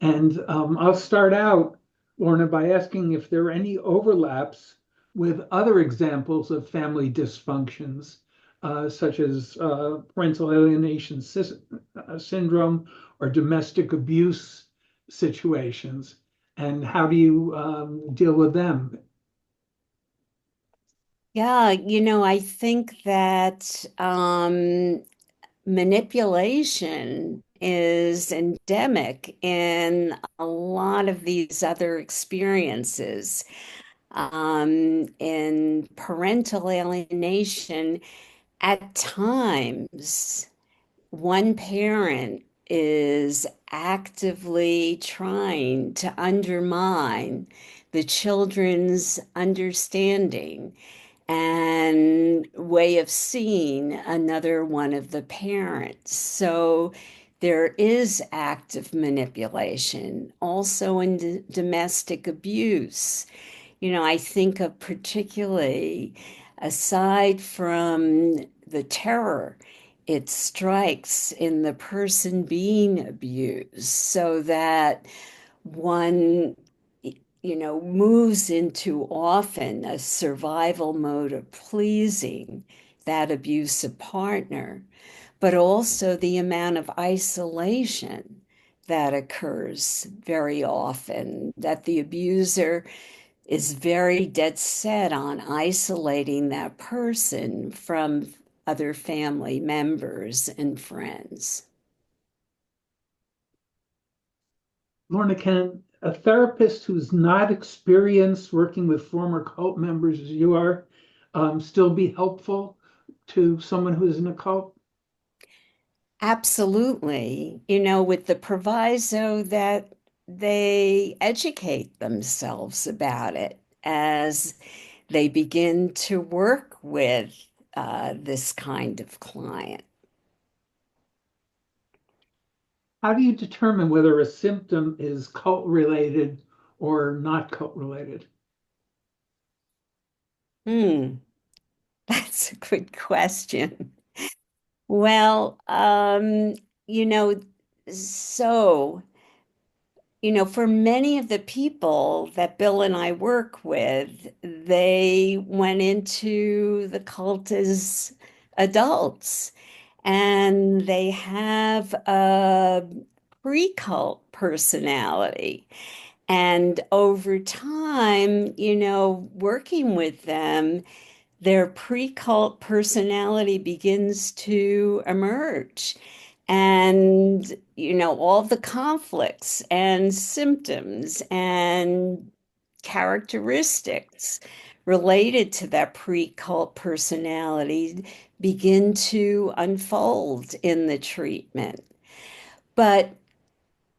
And I'll start out, Lorna, by asking if there are any overlaps with other examples of family dysfunctions, such as parental alienation syndrome or domestic abuse situations, and how do you deal with them? Yeah, I think that manipulation is endemic in a lot of these other experiences. In parental alienation, at times, one parent is actively trying to undermine the children's understanding and way of seeing another one of the parents. So there is active manipulation, also in domestic abuse. I think of particularly, aside from the terror it strikes in the person being abused, so that one moves into often a survival mode of pleasing that abusive partner, but also the amount of isolation that occurs very often, that the abuser is very dead set on isolating that person from other family members and friends. Lorna, can a therapist who's not experienced working with former cult members as you are still be helpful to someone who's in a cult? Absolutely, with the proviso that they educate themselves about it as they begin to work with this kind of client. How do you determine whether a symptom is cult related or not cult related? Hmm, that's a good question. Well, you know, so, for many of the people that Bill and I work with, they went into the cult as adults, and they have a pre-cult personality. And over time, working with them, their pre-cult personality begins to emerge. And, all the conflicts and symptoms and characteristics related to that pre-cult personality begin to unfold in the treatment. But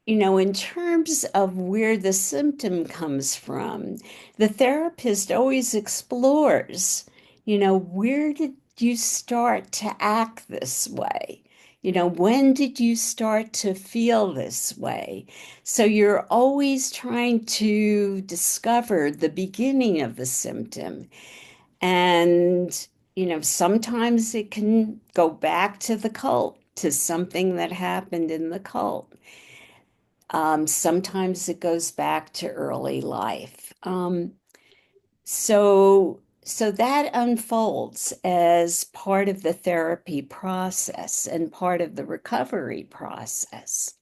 in terms of where the symptom comes from, the therapist always explores, where did you start to act this way? When did you start to feel this way? So you're always trying to discover the beginning of the symptom. And, sometimes it can go back to the cult, to something that happened in the cult. Sometimes it goes back to early life. So that unfolds as part of the therapy process and part of the recovery process.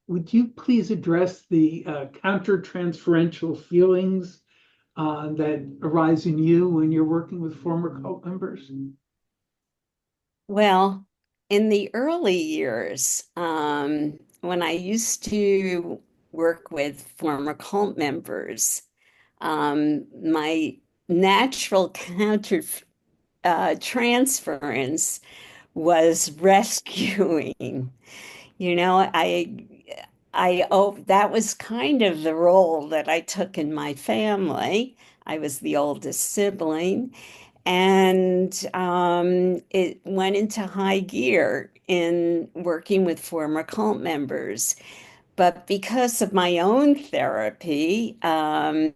Would you please address the counter-transferential feelings that arise in you when you're working with former cult members? Well, in the early years, when I used to work with former cult members, my natural counter transference was rescuing. I that was kind of the role that I took in my family. I was the oldest sibling, and it went into high gear in working with former cult members. But because of my own therapy, I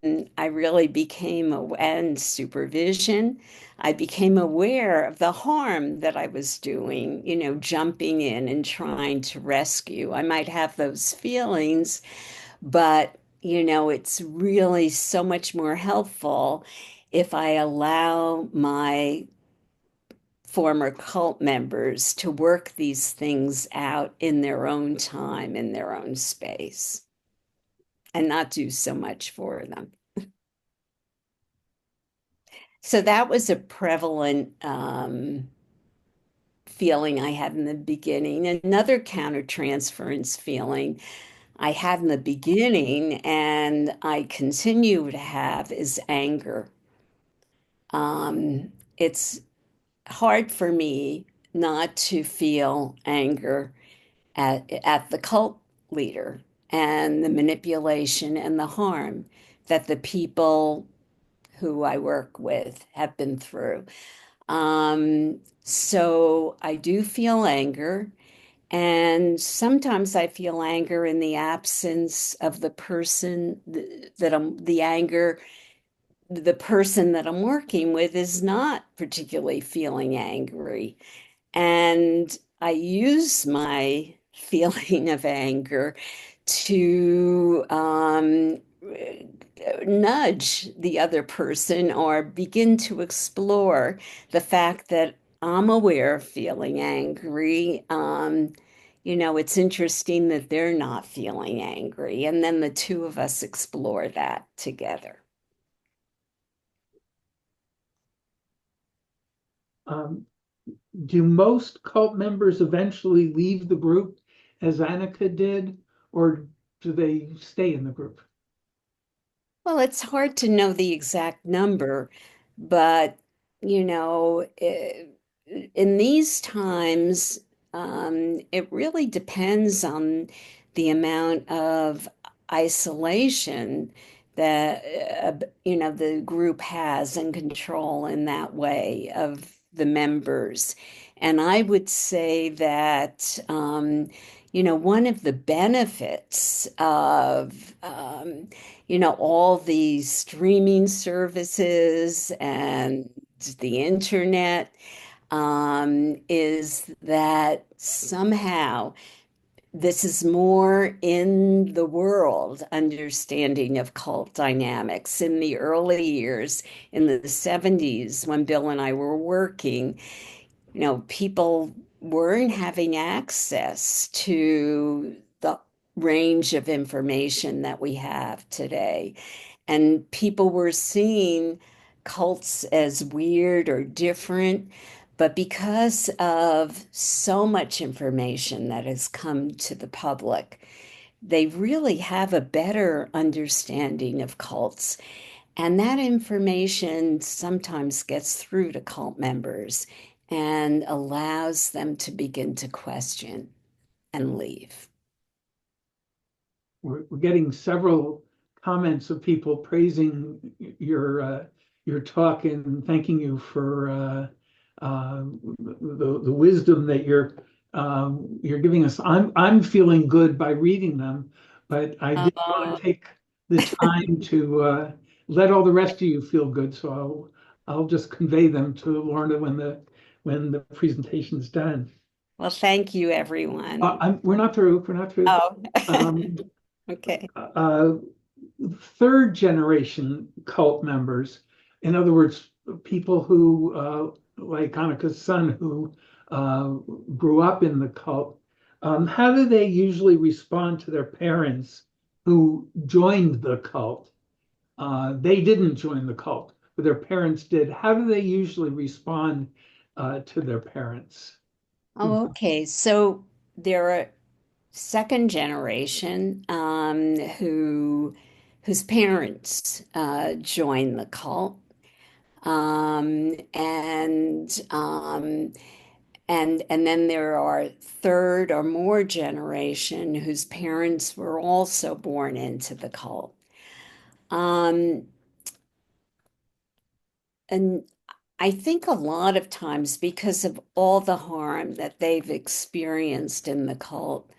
really became, and supervision, I became aware of the harm that I was doing, jumping in and trying to rescue. I might have those feelings, but, it's really so much more helpful if I allow my former cult members to work these things out in their own time, in their own space, and not do so much for them. So that was a prevalent feeling I had in the beginning. Another countertransference feeling I had in the beginning and I continue to have is anger. It's hard for me not to feel anger at the cult leader and the manipulation and the harm that the people who I work with have been through. So I do feel anger, and sometimes I feel anger in the absence of the person that I'm, the anger, the person that I'm working with is not particularly feeling angry. And I use my feeling of anger to nudge the other person or begin to explore the fact that I'm aware of feeling angry. It's interesting that they're not feeling angry. And then the two of us explore that together. Um, do most cult members eventually leave the group as Annika did, or do they stay in the group? Well, it's hard to know the exact number, but in these times, it really depends on the amount of isolation that the group has and control in that way of the members. And I would say that one of the benefits of all these streaming services and the internet is that somehow this is more in the world understanding of cult dynamics. In the early years, in the 70s, when Bill and I were working, people weren't having access to the range of information that we have today. And people were seeing cults as weird or different. But because of so much information that has come to the public, they really have a better understanding of cults. And that information sometimes gets through to cult members and allows them to begin to question and leave. We're getting several comments of people praising your talk and thanking you for the wisdom that you're giving us. I'm feeling good by reading them, but I did want Uh, to take the time to let all the rest of you feel good. So I'll just convey them to Lorna when the presentation's done. well, thank you, everyone. We're not through. We're not through. Oh, Um, okay. uh, third generation cult members, in other words, people who, like Annika's son, who grew up in the cult, how do they usually respond to their parents who joined the cult? They didn't join the cult, but their parents did. How do they usually respond to their parents? Oh, okay. So there are second generation whose parents joined the cult. Um, and um, and then there are third or more generation whose parents were also born into the cult. Um, and I think a lot of times because of all the harm that they've experienced in the cult,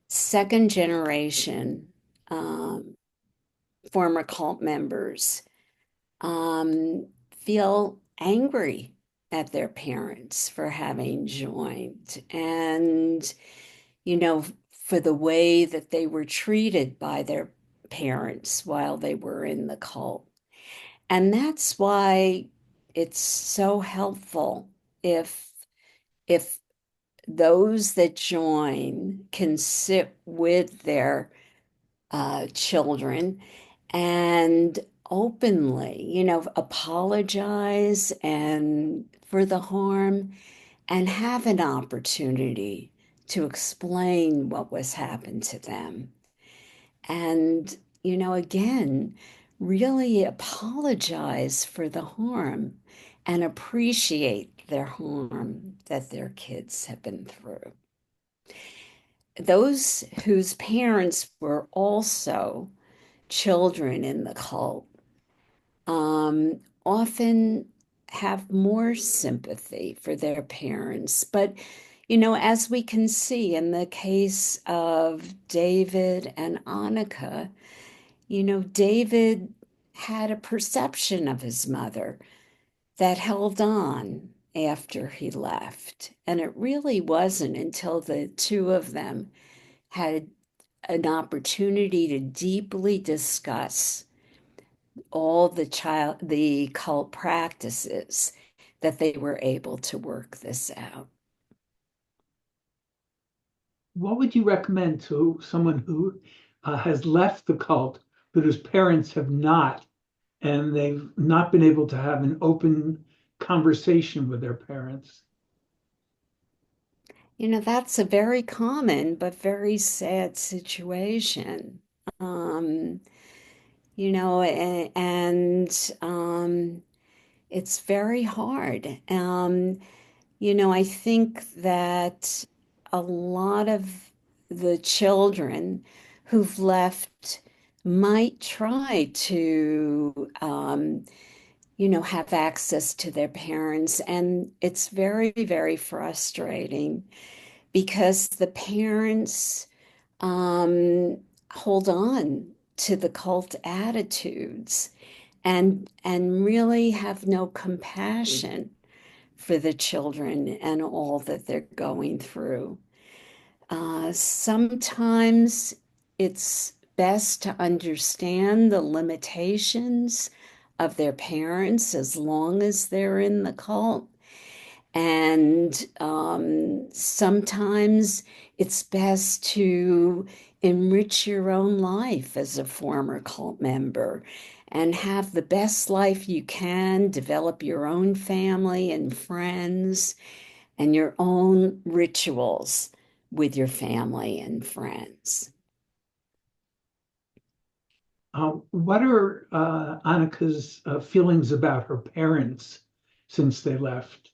second generation um, former cult members feel angry at their parents for having joined and, for the way that they were treated by their parents while they were in the cult. And that's why it's so helpful if if those that join can sit with their children and openly, apologize and for the harm and have an opportunity to explain what was happened to them. And, again, really apologize for the harm and appreciate their harm that their kids have been through. Those whose parents were also children in the cult often have more sympathy for their parents. But, as we can see in the case of David and Annika, David had a perception of his mother that held on after he left. And it really wasn't until the two of them had an opportunity to deeply discuss all the cult practices that they were able to work this out. What would you recommend to someone who has left the cult, but whose parents have not, and they've not been able to have an open conversation with their parents? That's a very common but very sad situation. Um, and it's very hard. I think that a lot of the children who've left might try to, have access to their parents. And it's very, very frustrating because the parents um, hold on to the cult attitudes and really have no compassion for the children and all that they're going through. Sometimes it's best to understand the limitations of their parents as long as they're in the cult. And sometimes it's best to enrich your own life as a former cult member and have the best life you can, develop your own family and friends and your own rituals with your family and friends. What are Annika's feelings about her parents since she left?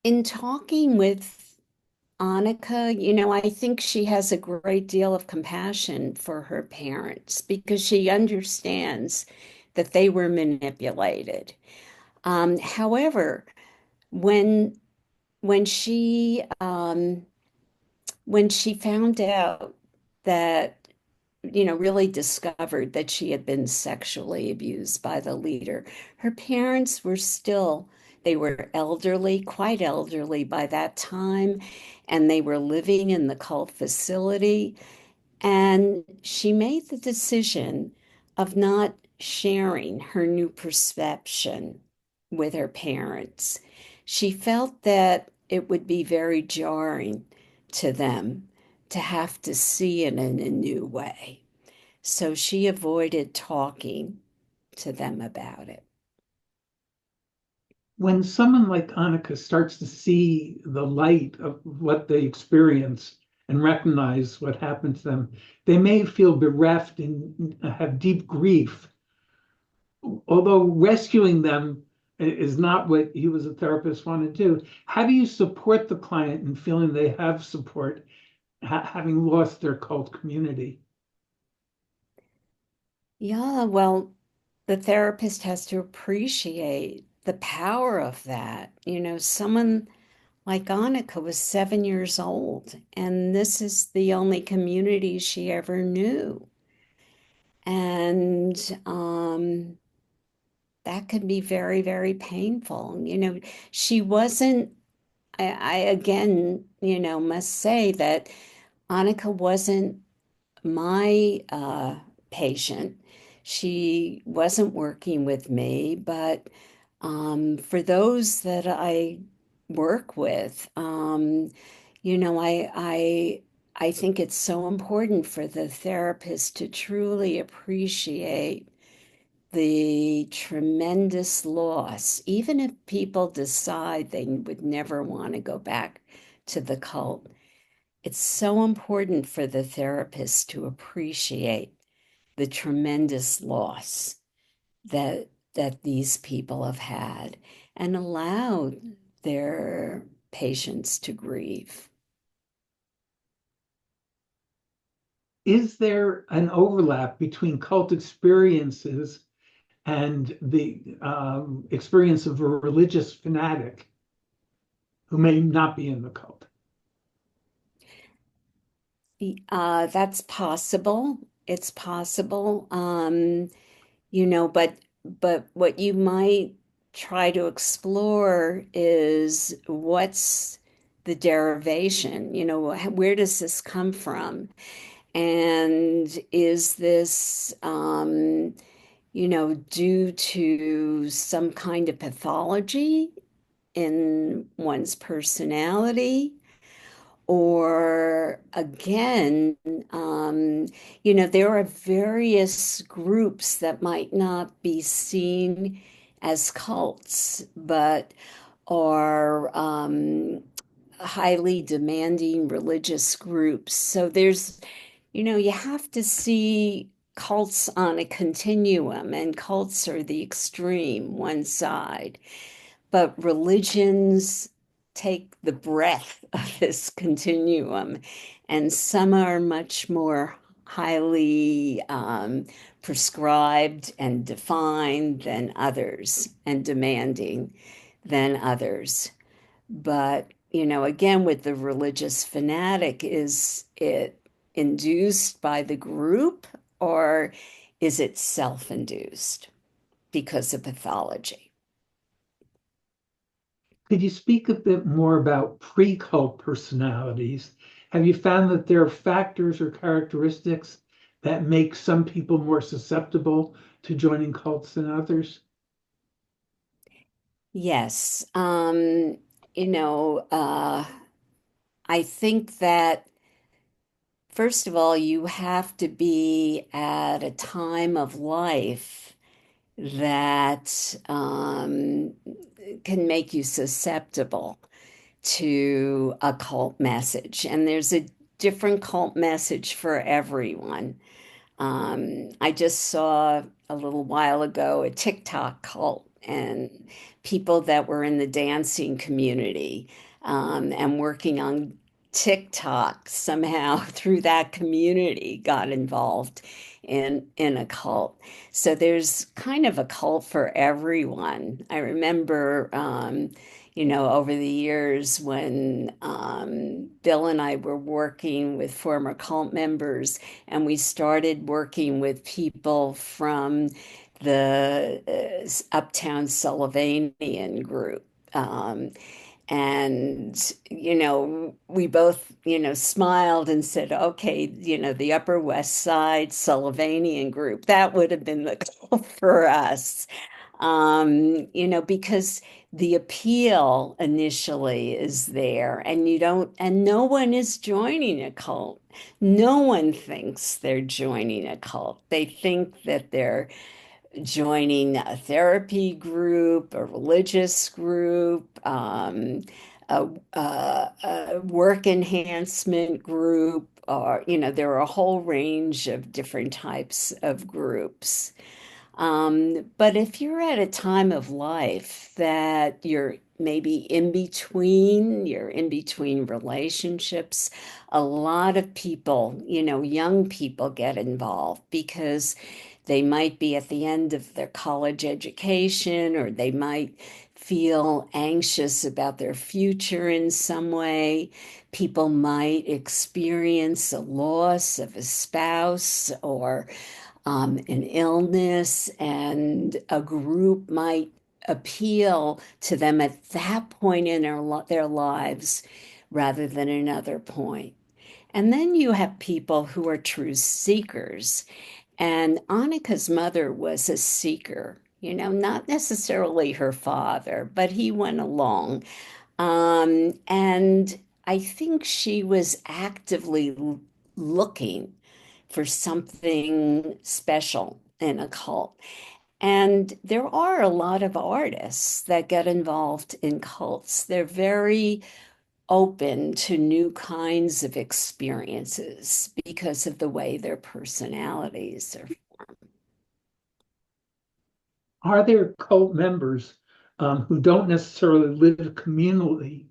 In talking with Annika, I think she has a great deal of compassion for her parents because she understands that they were manipulated. However, when when she um, when she found out that, really discovered that she had been sexually abused by the leader, her parents were still, they were elderly, quite elderly by that time, and they were living in the cult facility. And she made the decision of not sharing her new perception with her parents. She felt that it would be very jarring to them to have to see it in a new way. So she avoided talking to them about it. when someone like Annika starts to see the light of what they experience and recognize what happened to them, they may feel bereft and have deep grief. Although rescuing them is not what you as a therapist want to do, how do you support the client in feeling they have support, having lost their cult community? Yeah, well, the therapist has to appreciate the power of that. Someone like Annika was 7 years old, and this is the only community she ever knew. And that could be very, very painful. She wasn't, I again, must say that Annika wasn't my patient. She wasn't working with me, but for those that I work with, I think it's so important for the therapist to truly appreciate the tremendous loss, even if people decide they would never want to go back to the cult. It's so important for the therapist to appreciate the tremendous loss that these people have had and allow their patients to grieve. Is there an overlap between cult experiences and the experience of a religious fanatic who may not be in the cult? That's possible. It's possible. But what you might try to explore is what's the derivation? Where does this come from? And is this, due to some kind of pathology in one's personality? Or again, there are various groups that might not be seen as cults, but are highly demanding religious groups. So you have to see cults on a continuum, and cults are the extreme, one side. But religions take the breadth of this continuum, and some are much more highly prescribed and defined than others, and demanding than others. But, again, with the religious fanatic, is it induced by the group or is it self-induced because of pathology? Could you speak a bit more about pre-cult personalities? Have you found that there are factors or characteristics that make some people more susceptible to joining cults than others? Yes. You know, uh, I think that first of all, you have to be at a time of life that can make you susceptible to a cult message. And there's a different cult message for everyone. I just saw a little while ago a TikTok cult and people that were in the dancing community and working on TikTok somehow through that community got involved in a cult. So there's kind of a cult for everyone. I remember over the years when Bill and I were working with former cult members, and we started working with people from the Uptown Sullivanian group. And we both smiled and said, okay, the Upper West Side Sullivanian group, that would have been the goal for us. Because the appeal initially is there, and no one is joining a cult. No one thinks they're joining a cult. They think that they're joining a therapy group, a religious group, a work enhancement group, or, there are a whole range of different types of groups. But if you're at a time of life that you're in between relationships, a lot of people, young people get involved because they might be at the end of their college education, or they might feel anxious about their future in some way. People might experience a loss of a spouse or an illness, and a group might appeal to them at that point in their lives rather than another point. And then you have people who are true seekers. And Annika's mother was a seeker, not necessarily her father, but he went along. And I think she was actively looking for something special in a cult. And there are a lot of artists that get involved in cults. They're very open to new kinds of experiences because of the way their personalities are. Are there cult members who don't necessarily live communally,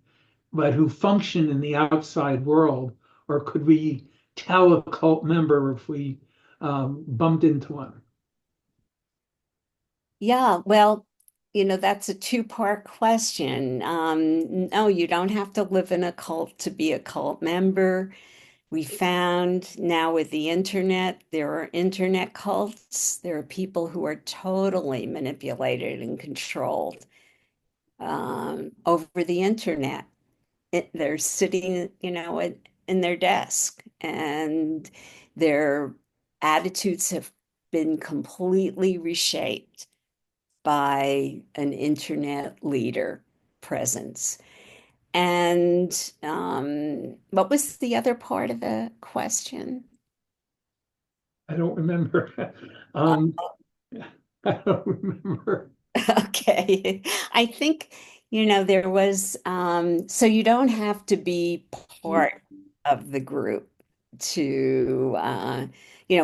but who function in the outside world? Or could we tell a cult member if we bumped into one? Yeah, well, that's a two-part question. No, you don't have to live in a cult to be a cult member. We found now with the internet, there are internet cults. There are people who are totally manipulated and controlled over the internet. They're sitting, in their desk, and their attitudes have been completely reshaped by an internet leader presence. And what was the other part of the question? I don't remember. Uh, um, I don't remember. Okay. I think, there was, so you don't have to be part of the group to,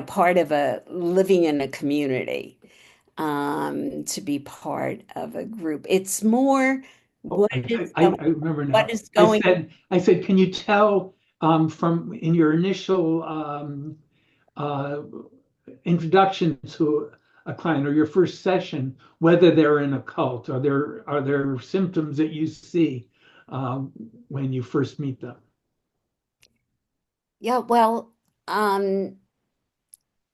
part of a living in a community, to be part of a group. It's more Oh, what is I remember what now. is going. I said, can you tell from in your initial uh, introduction to a client or your first session whether they're in a cult? Are there symptoms that you see when you first meet them? Yeah, well, um,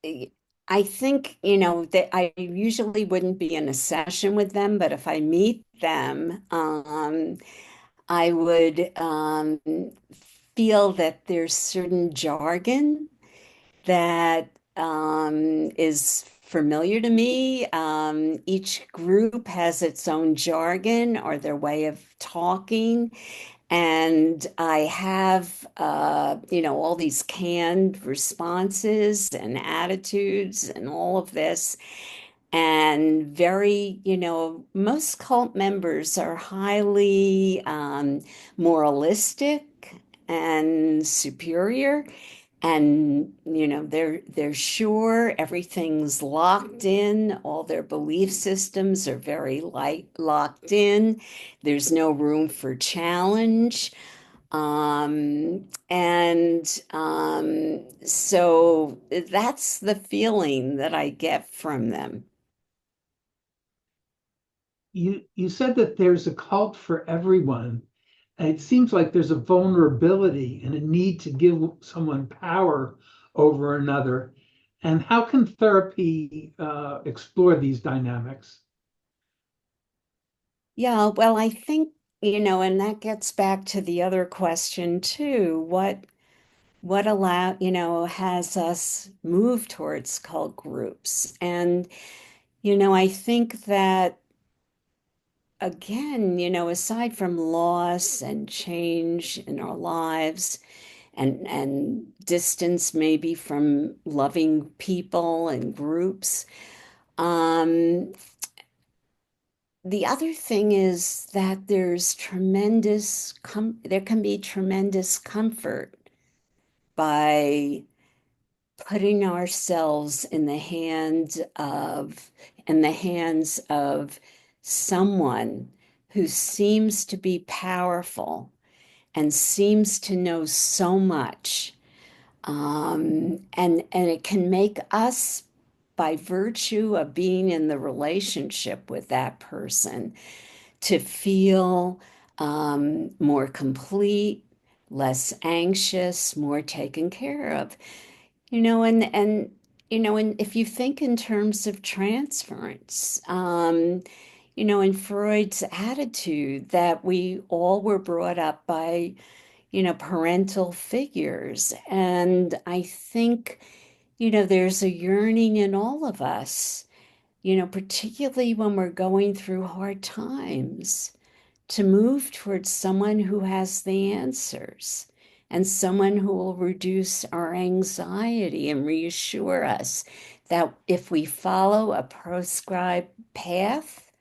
I think, that I usually wouldn't be in a session with them, but if I meet them, I would feel that there's certain jargon that is familiar to me. Each group has its own jargon or their way of talking. And I have, all these canned responses and attitudes and all of this. And most cult members are highly moralistic and superior. And they're sure everything's locked in. All their belief systems are very locked in. There's no room for challenge. And so that's the feeling that I get from them. You said that there's a cult for everyone. It seems like there's a vulnerability and a need to give someone power over another. And how can therapy explore these dynamics? Yeah, well, I think, and that gets back to the other question too. Has us move towards cult groups? And, I think that again, aside from loss and change in our lives and distance maybe from loving people and groups, Um, the other thing is that there can be tremendous comfort by putting ourselves in the hands of someone who seems to be powerful and seems to know so much. And it can make us, by virtue of being in the relationship with that person, to feel more complete, less anxious, more taken care of. And if you think in terms of transference, in Freud's attitude that we all were brought up by, parental figures. And I think, there's a yearning in all of us, particularly when we're going through hard times, to move towards someone who has the answers and someone who will reduce our anxiety and reassure us that if we follow a prescribed path,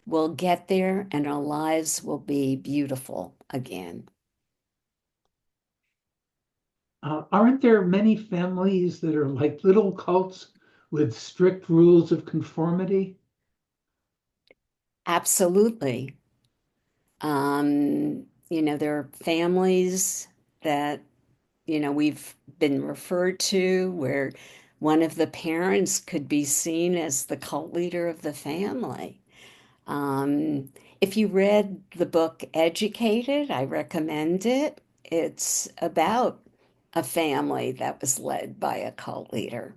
we'll get there and our lives will be beautiful again. Aren't there many families that are like little cults with strict rules of conformity? Absolutely. There are families that, we've been referred to where one of the parents could be seen as the cult leader of the family. Um, if you read the book Educated, I recommend it. It's about a family that was led by a cult leader.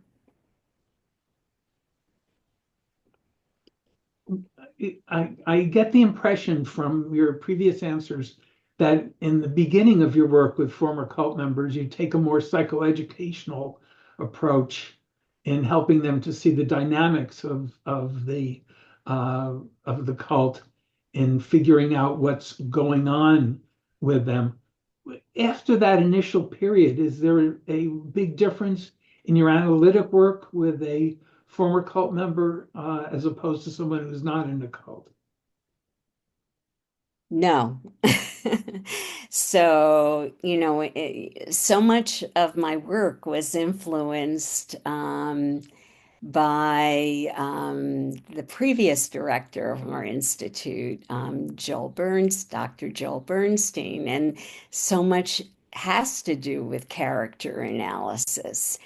I get the impression from your previous answers that in the beginning of your work with former cult members, you take a more psychoeducational approach in helping them to see the dynamics of the cult in figuring out what's going on with them. After that initial period, is there a big difference in your analytic work with a former cult member as opposed to someone who's not in a cult? No. So, so much of my work was influenced by the previous director of our institute, Dr. Joel Bernstein, and so much has to do with character analysis.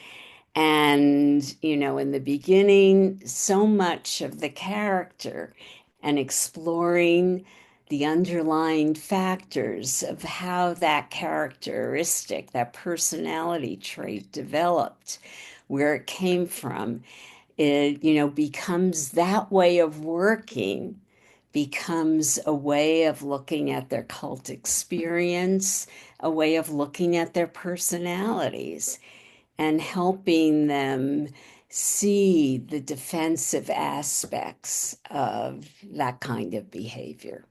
And, in the beginning, so much of the character and exploring the underlying factors of how that characteristic, that personality trait developed, where it came from, it, becomes that way of working, becomes a way of looking at their cult experience, a way of looking at their personalities and helping them see the defensive aspects of that kind of behavior.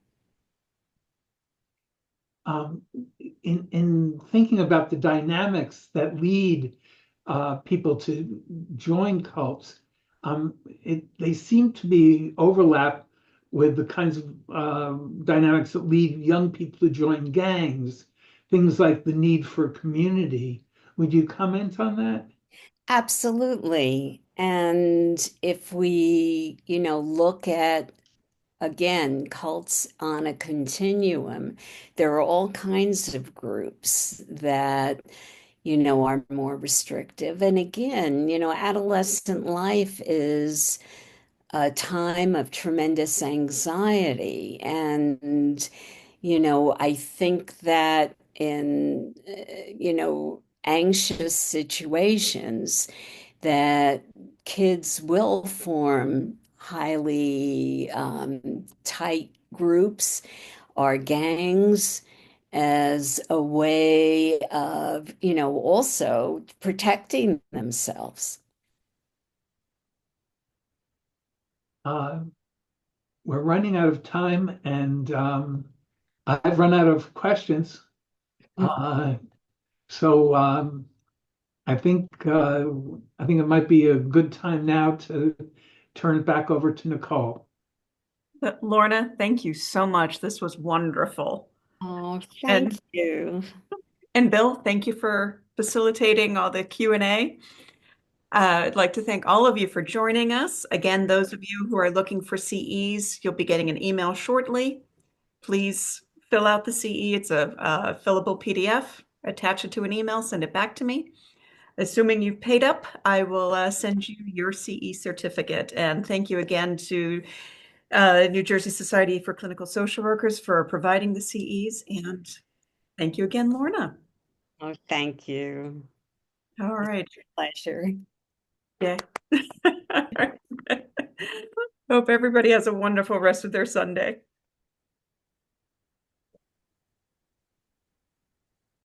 Um, in thinking about the dynamics that lead people to join cults, they seem to be overlap with the kinds of dynamics that lead young people to join gangs, things like the need for community. Would you comment on that? Absolutely. And if we, look at, again, cults on a continuum, there are all kinds of groups that, are more restrictive. And again, adolescent life is a time of tremendous anxiety. And, I think that in, anxious situations, that kids will form highly tight groups or gangs as a way of, also protecting themselves. Uh, we're running out of time, and I've run out of questions. Uh, so I think it might be a good time now to turn it back over to Nicole. Lorna, thank you so much. This was wonderful. Oh, thank And you. Bill, thank you for facilitating all the Q&A. I'd like to thank all of you for joining us. Again, those of you who are looking for CEs, you'll be getting an email shortly. Please fill out the CE. It's a fillable PDF. Attach it to an email, send it back to me. Assuming you've paid up, I will send you your CE certificate. And thank you again to New Jersey Society for Clinical Social Workers for providing the CEs. And thank you again, Lorna. Oh, thank you. All right. Pleasure. Yeah. All right. Hope everybody has a wonderful rest of their Sunday.